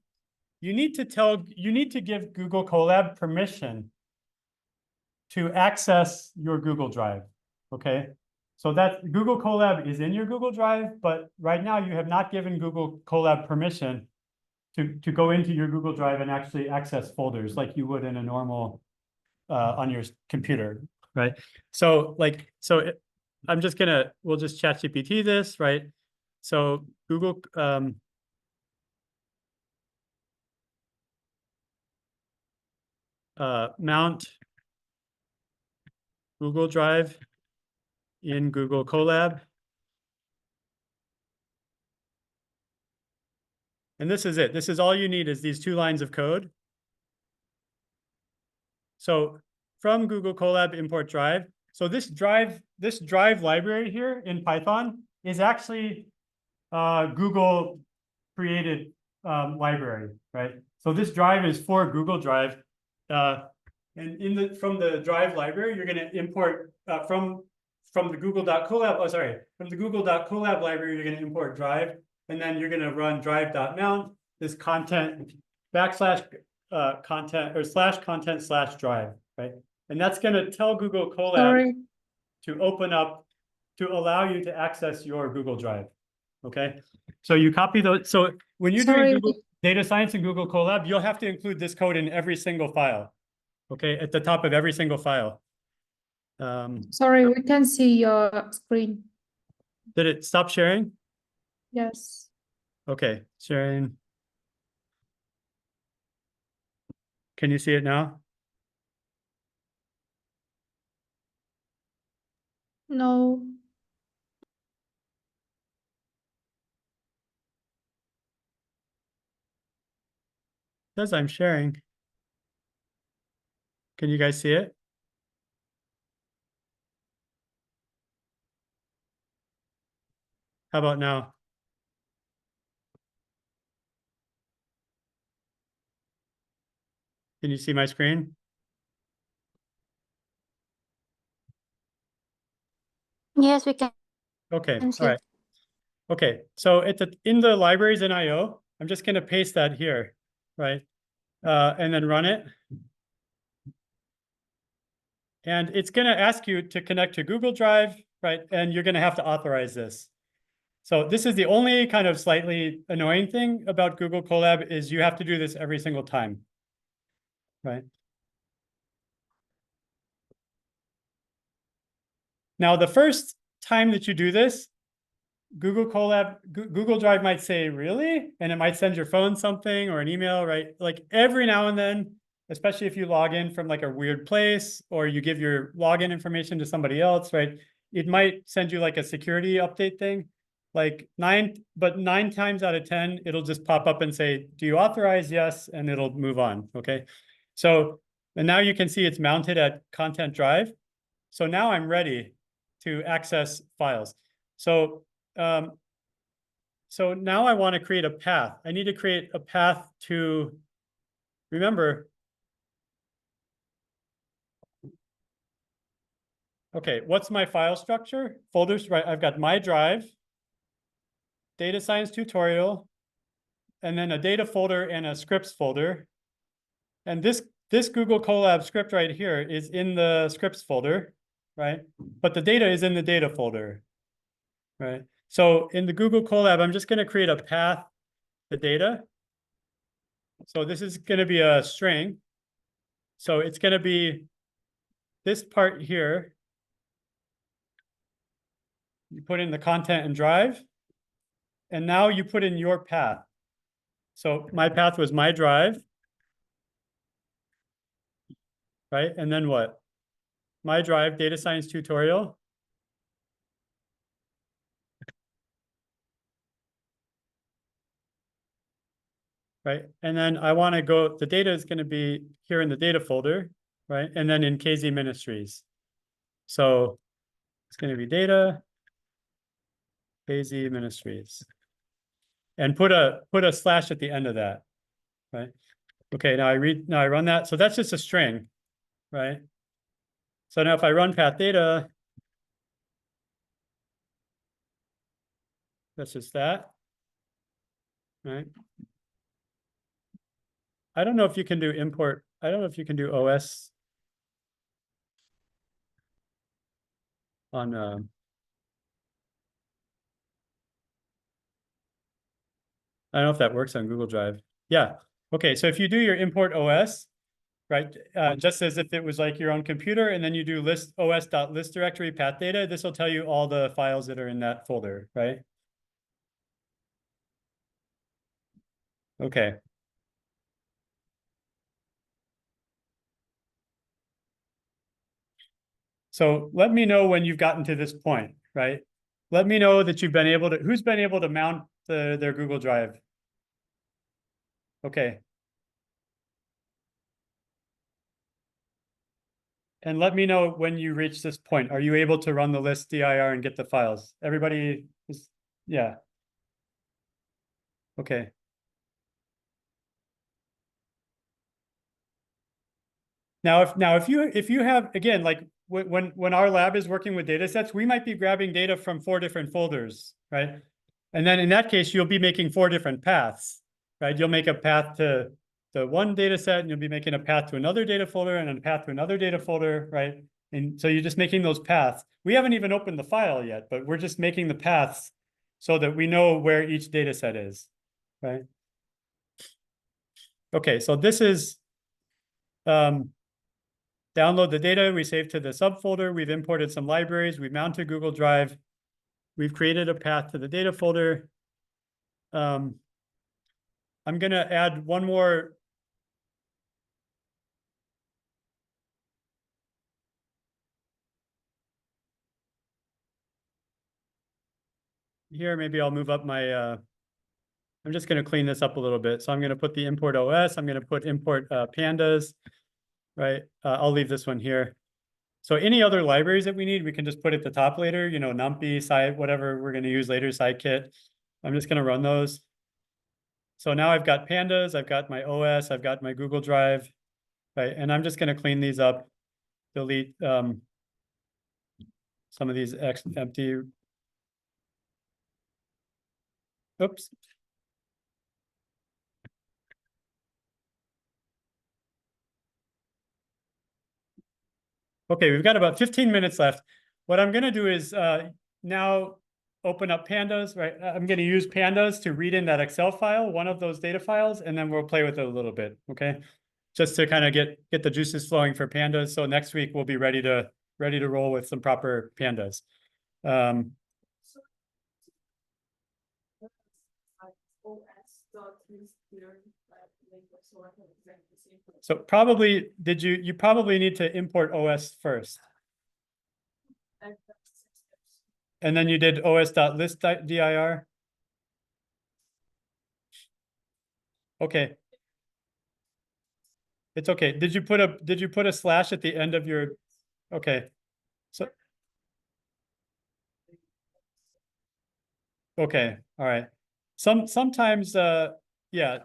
to give Google Colab permission to access your Google Drive. Okay, so that Google Colab is in your Google Drive, but right now you have not given Google Colab permission to go into your Google Drive and actually access folders like you would in a normal on your computer, right? So we'll just ChatGPT this, right? So Google mount Google Drive in Google Colab. And this is it. This is all you need, is these 2 lines of code. So from Google Colab import drive. So this drive library here in Python is actually Google created library, right? So this drive is for Google Drive. And from the drive library, you're going to import from the Google.colab, from the Google.colab library, you're going to import drive, and then you're going to run drive.mount this content content or /content/drive, right? And that's going to tell Google Colab to open up, to allow you to access your Google Drive. Okay, so you copy those. So when you're doing Google data science in Google Colab, you'll have to include this code in every single file. Okay, at the top of every single file.
Sorry, we can see your screen.
Did it stop sharing?
Yes.
Okay, sharing. Can you see it now?
No.
Says I'm sharing. Can you guys see it? How about now? Can you see my screen?
Yes, we can
Okay,
see.
all right. Okay, so in the libraries in IO, I'm just going to paste that here, right? And then run it. And it's going to ask you to connect to Google Drive, right? And you're going to have to authorize this. So this is the only kind of slightly annoying thing about Google Colab is you have to do this every single time, right? Now, the first time that you do this, Google Colab, Google Drive might say, really? And it might send your phone something or an email, right? Like every now and then, especially if you log in from like a weird place or you give your login information to somebody else, right? It might send you like a security update thing. Like nine times out of 10, it'll just pop up and say, do you authorize? Yes. And it'll move on. Okay. So, and now you can see it's mounted at Content Drive. So now I'm ready to access files. So now I want to create a path. I need to create a path to, remember, okay, what's my file structure? Folders, right? I've got my drive, data science tutorial, and then a data folder and a scripts folder. And this Google Colab script right here is in the scripts folder, right? But the data is in the data folder, right? So in the Google Colab, I'm just going to create a path to data. So this is going to be a string. So it's going to be this part here. You put in the content and drive. And now you put in your path. So my path was my drive. Right? And then what? My drive, data science tutorial. Right? And then I want to go, the data is going to be here in the data folder, right? And then in KZ Ministries. So it's going to be data, KZ Ministries. And put a slash at the end of that, right? Okay, now I run that. So that's just a string, right? So now if I run path data, that's just that, right? I don't know if you can do import. I don't know if you can do OS on I don't know if that works on Google Drive. Yeah. Okay. So if you do your import OS, right, just as if it was like your own computer, and then you do list os.list directory path data, this will tell you all the files that are in that folder, right? Okay. So let me know when you've gotten to this point, right? Let me know that you've been able to, who's been able to mount their Google Drive? Okay. And let me know when you reach this point. Are you able to run the list dir and get the files? Everybody is, yeah. Okay. Now, if you have, again, like when our lab is working with data sets, we might be grabbing data from 4 different folders, right? And then in that case, you'll be making 4 different paths, right? You'll make a path to the one data set, and you'll be making a path to another data folder and a path to another data folder, right? And so you're just making those paths. We haven't even opened the file yet, but we're just making the paths so that we know where each data set is, right? Okay, so this is download the data, we save to the subfolder, we've imported some libraries, we've mounted Google Drive, we've created a path to the data folder. I'm gonna add one more. Here, maybe I'll move up my, I'm just gonna clean this up a little bit. So I'm gonna put the import OS, I'm gonna put import pandas, right? I'll leave this one here. So any other libraries that we need, we can just put at the top later, you know, NumPy, Sci, whatever we're gonna use later, Scikit. I'm just gonna run those. So now I've got pandas, I've got my OS, I've got my Google Drive, right? And I'm just gonna clean these up, delete some of these empty. Oops. Okay, we've got about 15 minutes left. What I'm gonna do is now open up pandas, right? I'm gonna use pandas to read in that Excel file, one of those data files, and then we'll play with it a little bit, okay? Just to kind of get the juices flowing for pandas. So next week we'll be ready to roll with some proper pandas. So probably, you probably need to import OS first. And then you did os.list.dir. Okay. It's okay. Did you put a slash at the end of your, okay. So, okay, all right. Sometimes, yeah,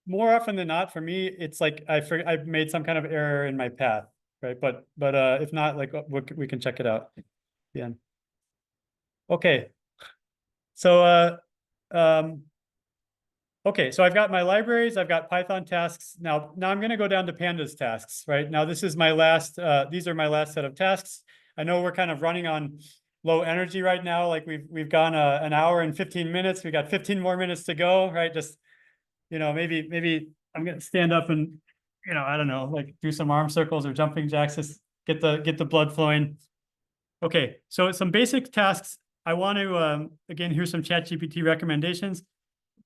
more often than not, for me, it's like I've made some kind of error in my path, right? But if not, like we can check it out. Yeah. Okay. So okay, so I've got my libraries, I've got Python tasks. Now I'm going to go down to pandas tasks, right? Now this is my last, these are my last set of tasks. I know we're kind of running on low energy right now. Like we've gone an hour and 15 minutes. We got 15 more minutes to go, right? Just, you know, maybe I'm going to stand up and, you know, I don't know, like do some arm circles or jumping jacks, just get the blood flowing. Okay, so some basic tasks. I want to, again, here's some ChatGPT recommendations.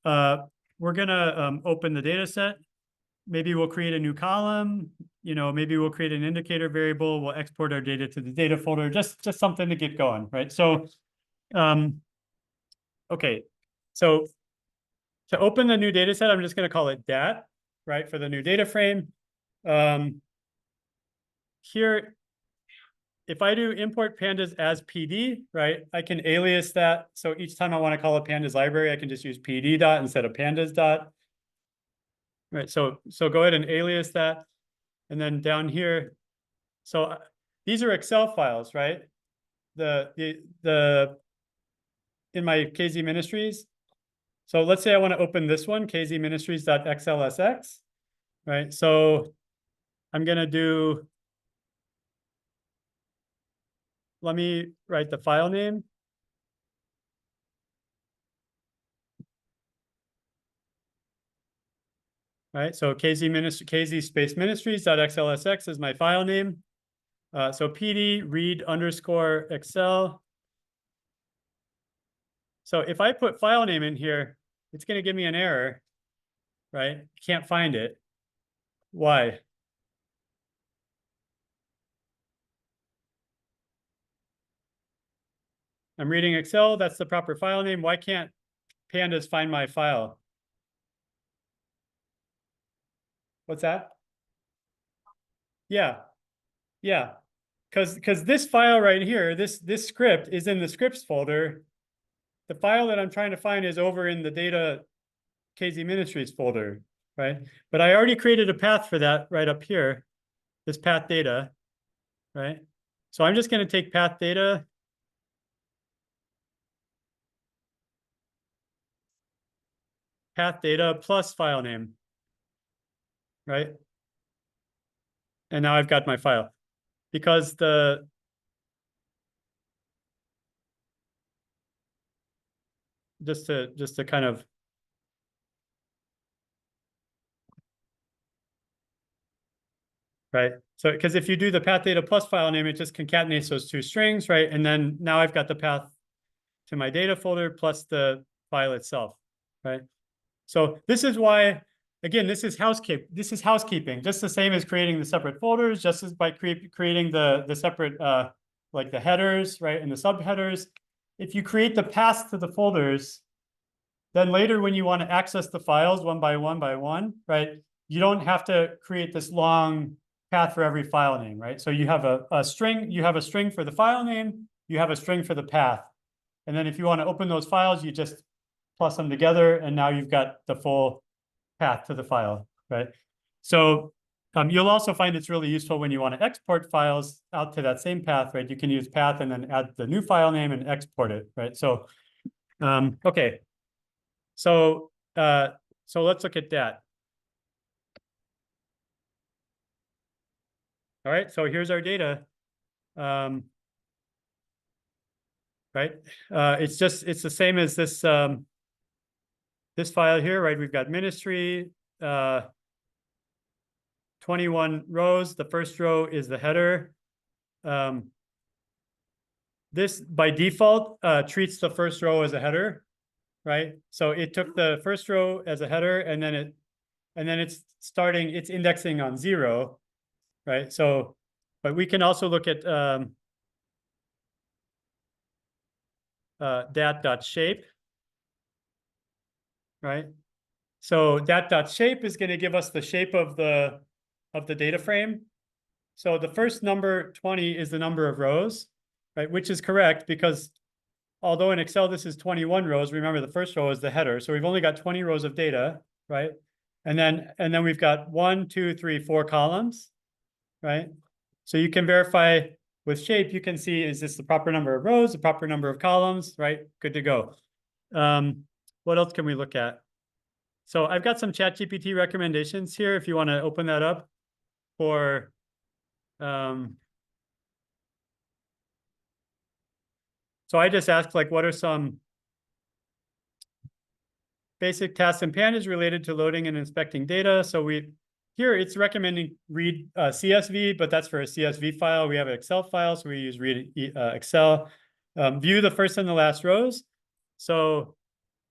We're gonna open the data set. Maybe we'll create a new column. You know, maybe we'll create an indicator variable. We'll export our data to the data folder. Just something to get going, right? So, okay. So to open the new data set, I'm just going to call it dat, right, for the new data frame. Here, if I do import pandas as PD, right, I can alias that. So each time I want to call a pandas library, I can just use PD dot instead of pandas dot. Right, so go ahead and alias that. And then down here, so these are Excel files, right? In my KZ Ministries. So let's say I want to open this one, kzministries.xlsx, right? So I'm going to do, let me write the file name. Right, so kz space ministries.xlsx is my file name. So PD read underscore Excel. So if I put file name in here, it's going to give me an error, right? Can't find it. Why? I'm reading Excel. That's the proper file name. Why can't pandas find my file? What's that? Yeah. Yeah. Because this file right here, this script is in the scripts folder. The file that I'm trying to find is over in the data KZ Ministries folder, right? But I already created a path for that right up here, this path data, right? So I'm just going to take path data. Path data plus file name, right? And now I've got my file because just to kind of, right? So, because if you do the path data plus file name, it just concatenates those two strings, right? And then now I've got the path to my data folder plus the file itself, right? So this is why, again, this is housekeeping, just the same as creating the separate folders, just as by creating the separate, like the headers, right? And the subheaders. If you create the paths to the folders, then later when you want to access the files one by one, right? You don't have to create this long path for every file name, right? So you have a string, you have a string for the file name, you have a string for the path. And then if you want to open those files, you just plus them together, and now you've got the full path to the file, right? So you'll also find it's really useful when you want to export files out to that same path, right? You can use path and then add the new file name and export it, right? So, okay. So let's look at that. All right, so here's our data. Right? It's the same as this this file here, right? We've got ministry, 21 rows. The first row is the header. This by default treats the first row as a header, right? So it took the first row as a header, and then it's indexing on 0, right? So, but we can also look at dat.shape, right? So dat.shape is going to give us the shape of the data frame. So the first number 20 is the number of rows, right? Which is correct because although in Excel this is 21 rows, remember the first row is the header. So we've only got 20 rows of data, right? And then we've got 1, 2, 3, 4 columns, right? So you can verify with shape, you can see, is this the proper number of rows, the proper number of columns, right? Good to go. What else can we look at? So I've got some ChatGPT recommendations here if you want to open that up for so I just asked, like, what are some basic tasks in Pandas related to loading and inspecting data? So here it's recommending read CSV, but that's for a CSV file. We have an Excel file, so we use read Excel. View the first and the last rows. So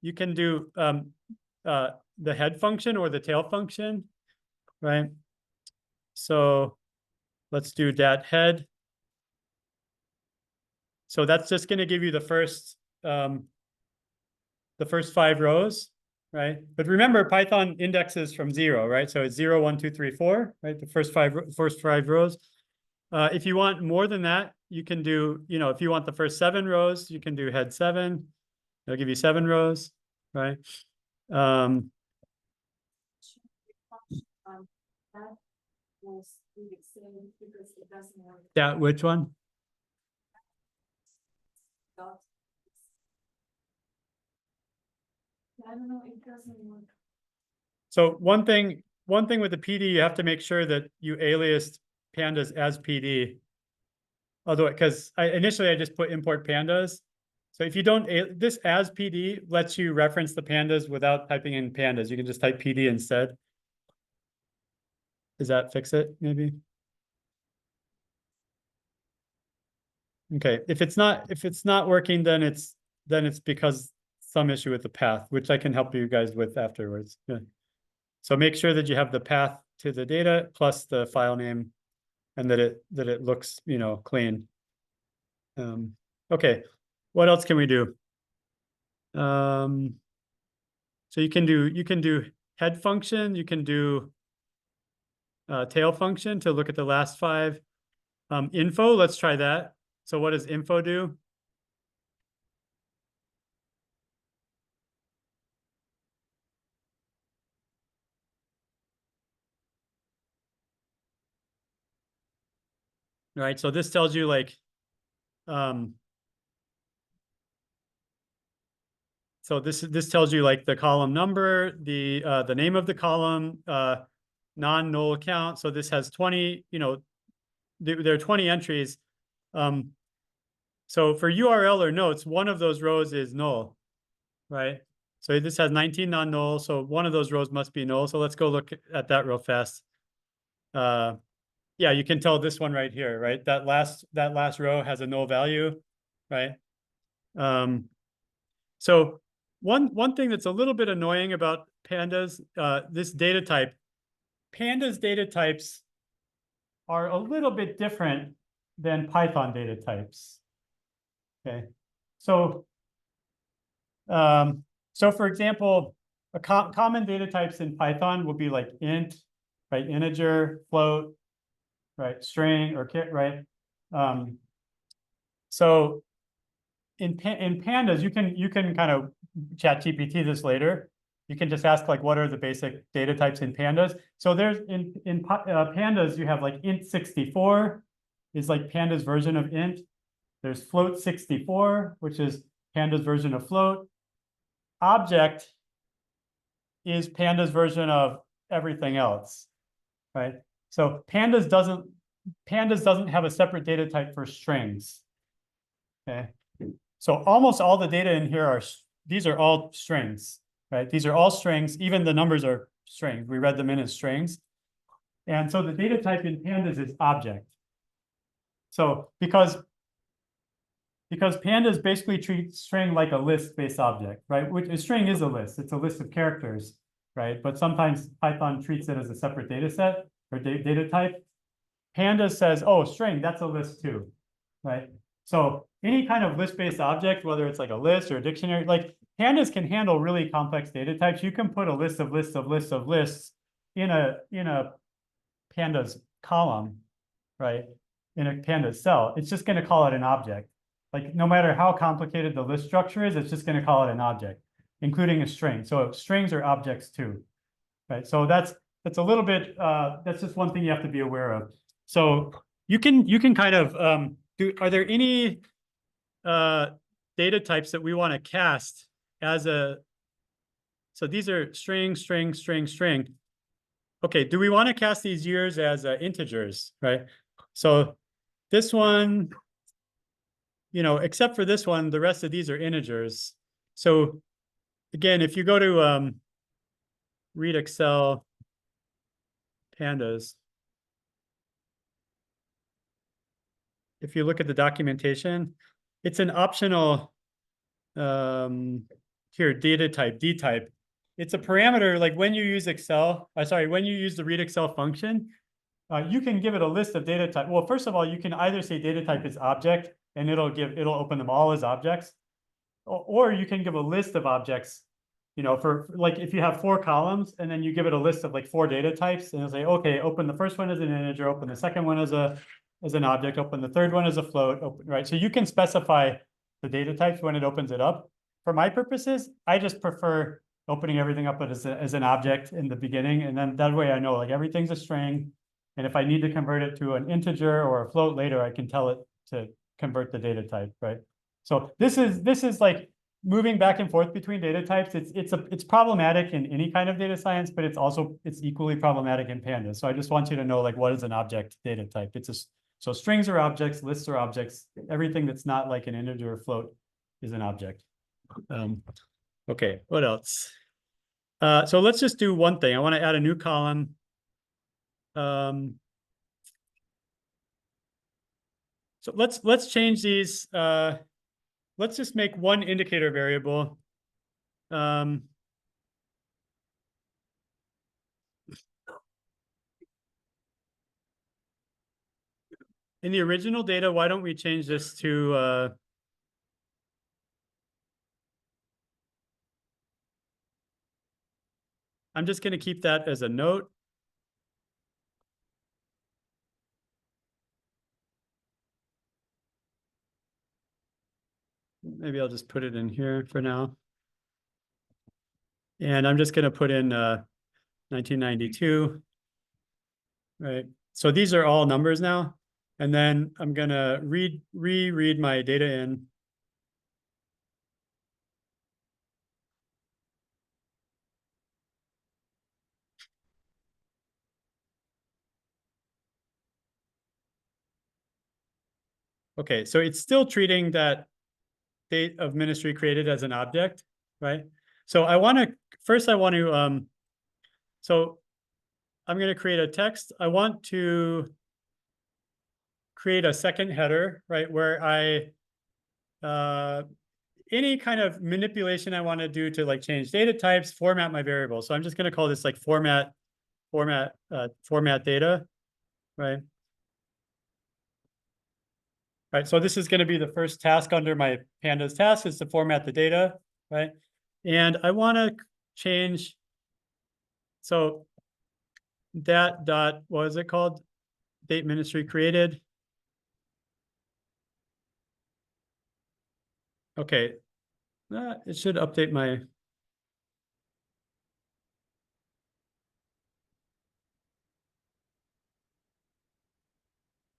you can do the head function or the tail function, right? So let's do dat head. So that's just going to give you the first 5 rows, right? But remember, Python indexes from 0, right? So it's 0, 1, 2, 3, 4, right? The first five rows. If you want more than that, you can do, if you want the first 7 rows, you can do head 7. It'll give you 7 rows, right?
That was the same because it doesn't work.
That which one?
I don't know, it doesn't work.
So one thing with the PD, you have to make sure that you aliased pandas as PD. Although, because initially I just put import pandas. So if you don't, this as PD lets you reference the pandas without typing in pandas. You can just type PD instead. Does that fix it, maybe? Okay, if it's not working, then it's because some issue with the path, which I can help you guys with afterwards. Yeah. So make sure that you have the path to the data plus the file name, and that it looks, clean. Okay, what else can we do? So you can do head function, you can do tail function to look at the last 5. Info, let's try that. So what does info do? Right, so this tells you like, so this tells you like the column number, the name of the column, non-null count. So this has 20, there are 20 entries. So for URL or notes, one of those rows is null, right? So this has 19 non-null, so one of those rows must be null. So let's go look at that real fast. yeah, you can tell this one right here, right? That last row has a null value, right? So one thing that's a little bit annoying about pandas, this data type, pandas data types are a little bit different than Python data types. Okay, so for example, common data types in Python will be like int, right? Integer, float, right? String or kit, right? So in pandas, you can kind of chat GPT this later. You can just ask like, what are the basic data types in pandas? So there's in pandas, you have like int 64 is like pandas version of int. There's float 64, which is pandas version of float. Object is pandas version of everything else, right? So pandas doesn't have a separate data type for strings. Okay. So almost all the data in here these are all strings, right? These are all strings. Even the numbers are strings. We read them in as strings. And so the data type in pandas is object. So because pandas basically treat string like a list-based object, right? Which a string is a list. It's a list of characters, right? But sometimes Python treats it as a separate data set or data type. Pandas says, oh, string, that's a list too, right? So any kind of list-based object, whether it's like a list or a dictionary, like pandas can handle really complex data types. You can put a list of lists of lists of lists in a pandas column, right? In a pandas cell. It's just going to call it an object. Like no matter how complicated the list structure is, it's just going to call it an object, including a string. So strings are objects too, right? So that's a little bit, that's just one thing you have to be aware of. So you can kind of are there any data types that we want to cast as so these are string, string, string, string. Okay, do we want to cast these years as integers, right? So this one, except for this one, the rest of these are integers. So again, if you go to read Excel pandas, if you look at the documentation, it's an optional here, data type, D type. It's a parameter like when you use Excel, when you use the read Excel function, you can give it a list of data type. Well, first of all, you can either say data type is object and it'll open them all as objects, or you can give a list of objects, for like if you have 4 columns and then you give it a list of like 4 data types and it'll say, okay, open the first one as an integer, open the second one as an object, open the third one as a float, right? So you can specify the data types when it opens it up. For my purposes, I just prefer opening everything up as an object in the beginning. And then that way I know like everything's a string. And if I need to convert it to an integer or a float later, I can tell it to convert the data type, right? So this is like moving back and forth between data types. It's problematic in any kind of data science, but it's equally problematic in pandas. So I just want you to know like what is an object data type. So strings are objects, lists are objects. Everything that's not like an integer or float is an object. Okay, what else? So let's just do one thing. I want to add a new column. So let's change these. Let's just make one indicator variable. In the original data, why don't we change this to I'm just going to keep that as a note. Maybe I'll just put it in here for now. And I'm just going to put in 1992. Right. So these are all numbers now. And then I'm going to reread my data in. Okay, so it's still treating that date of ministry created as an object, right? So I want to, so I'm going to create a text. I want to create a second header, right, where any kind of manipulation I want to do to like change data types, format my variable. So I'm just going to call this like format data, right? Right, so this is going to be the first task under my Pandas task is to format the data, right? And I want to change, so that dot, what is it called? Date ministry created. Okay, it should update my.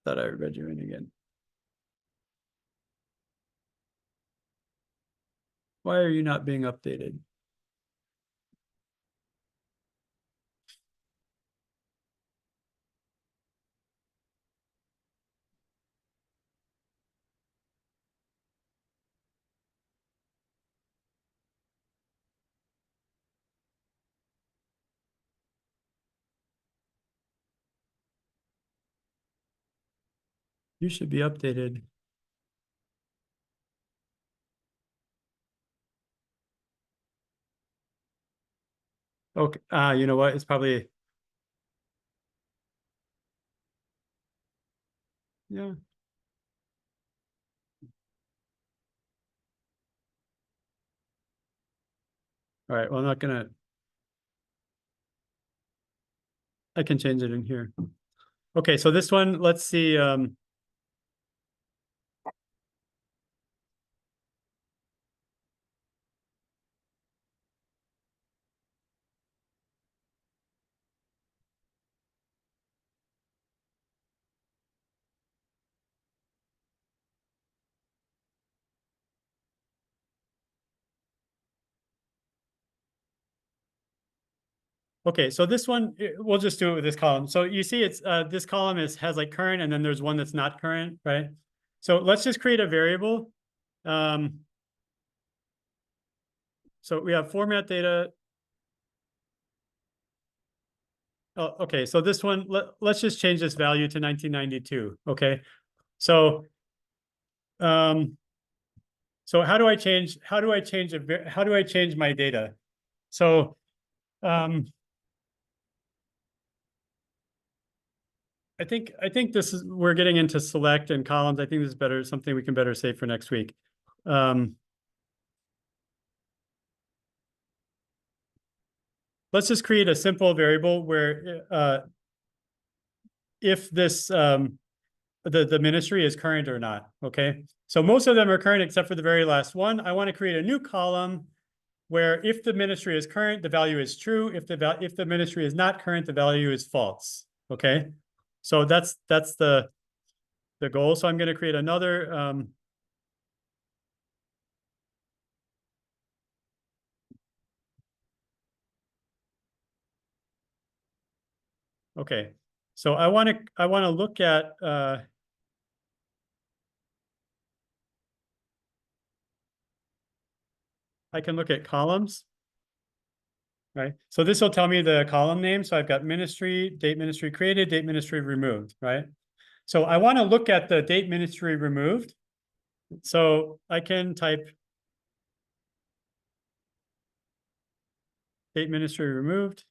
Thought I read you in again. Why are you not being updated? You should be updated. Okay, you know what? It's probably, yeah. All right, well, I'm not gonna, I can change it in here. Okay, so this one, let's see. Okay, so this one, we'll just do it with this column. So you see it's, this column has like current and then there's one that's not current, right? So let's just create a variable. So we have format data. Oh, okay, so this one, let's just change this value to 1992, okay? So, so how do I change my data? So, I think this is, we're getting into select and columns. I think this is better, something we can better save for next week. Let's just create a simple variable where if this the ministry is current or not. Okay, so most of them are current except for the very last one. I want to create a new column where if the ministry is current, the value is true. If the ministry is not current, the value is false. Okay, so that's the goal. So I'm going to create another. Okay, so I want to look at I can look at columns, right? So this will tell me the column name. So I've got ministry, date ministry created, date ministry removed, right? So I want to look at the date ministry removed. So I can type date ministry removed.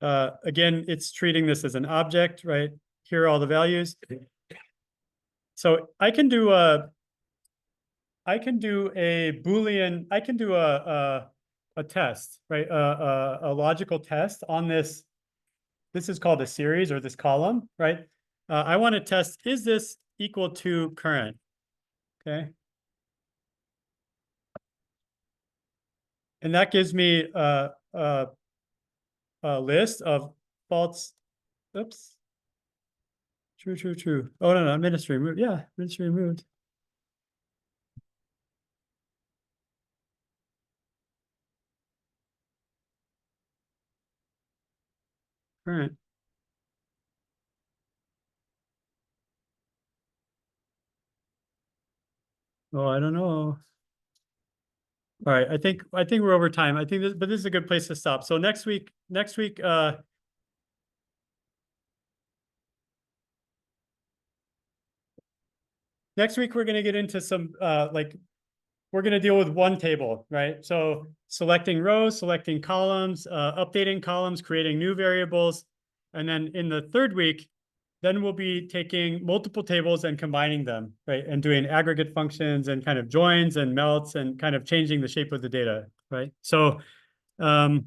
Again, it's treating this as an object, right? Here are all the values. So I can do a Boolean, I can do a test, right? A logical test on this. This is called a series or this column, right? I want to test, is this equal to current? Okay. And that gives me a list of false, oops. True. Oh, no, ministry removed. Yeah, ministry removed. Current. Oh, I don't know. All right, I think we're over time. I think this, but this is a good place to stop. So next week, next week, we're gonna get into some, like, we're gonna deal with one table, right? So selecting rows, selecting columns, updating columns, creating new variables. And then in the third week, then we'll be taking multiple tables and combining them, right? And doing aggregate functions and kind of joins and melts and kind of changing the shape of the data, right? So, yeah,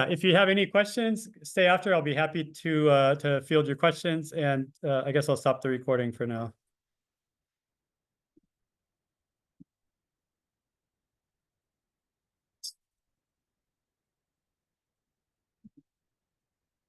if you have any questions, stay after. I'll be happy to field your questions. And I guess I'll stop the recording for now.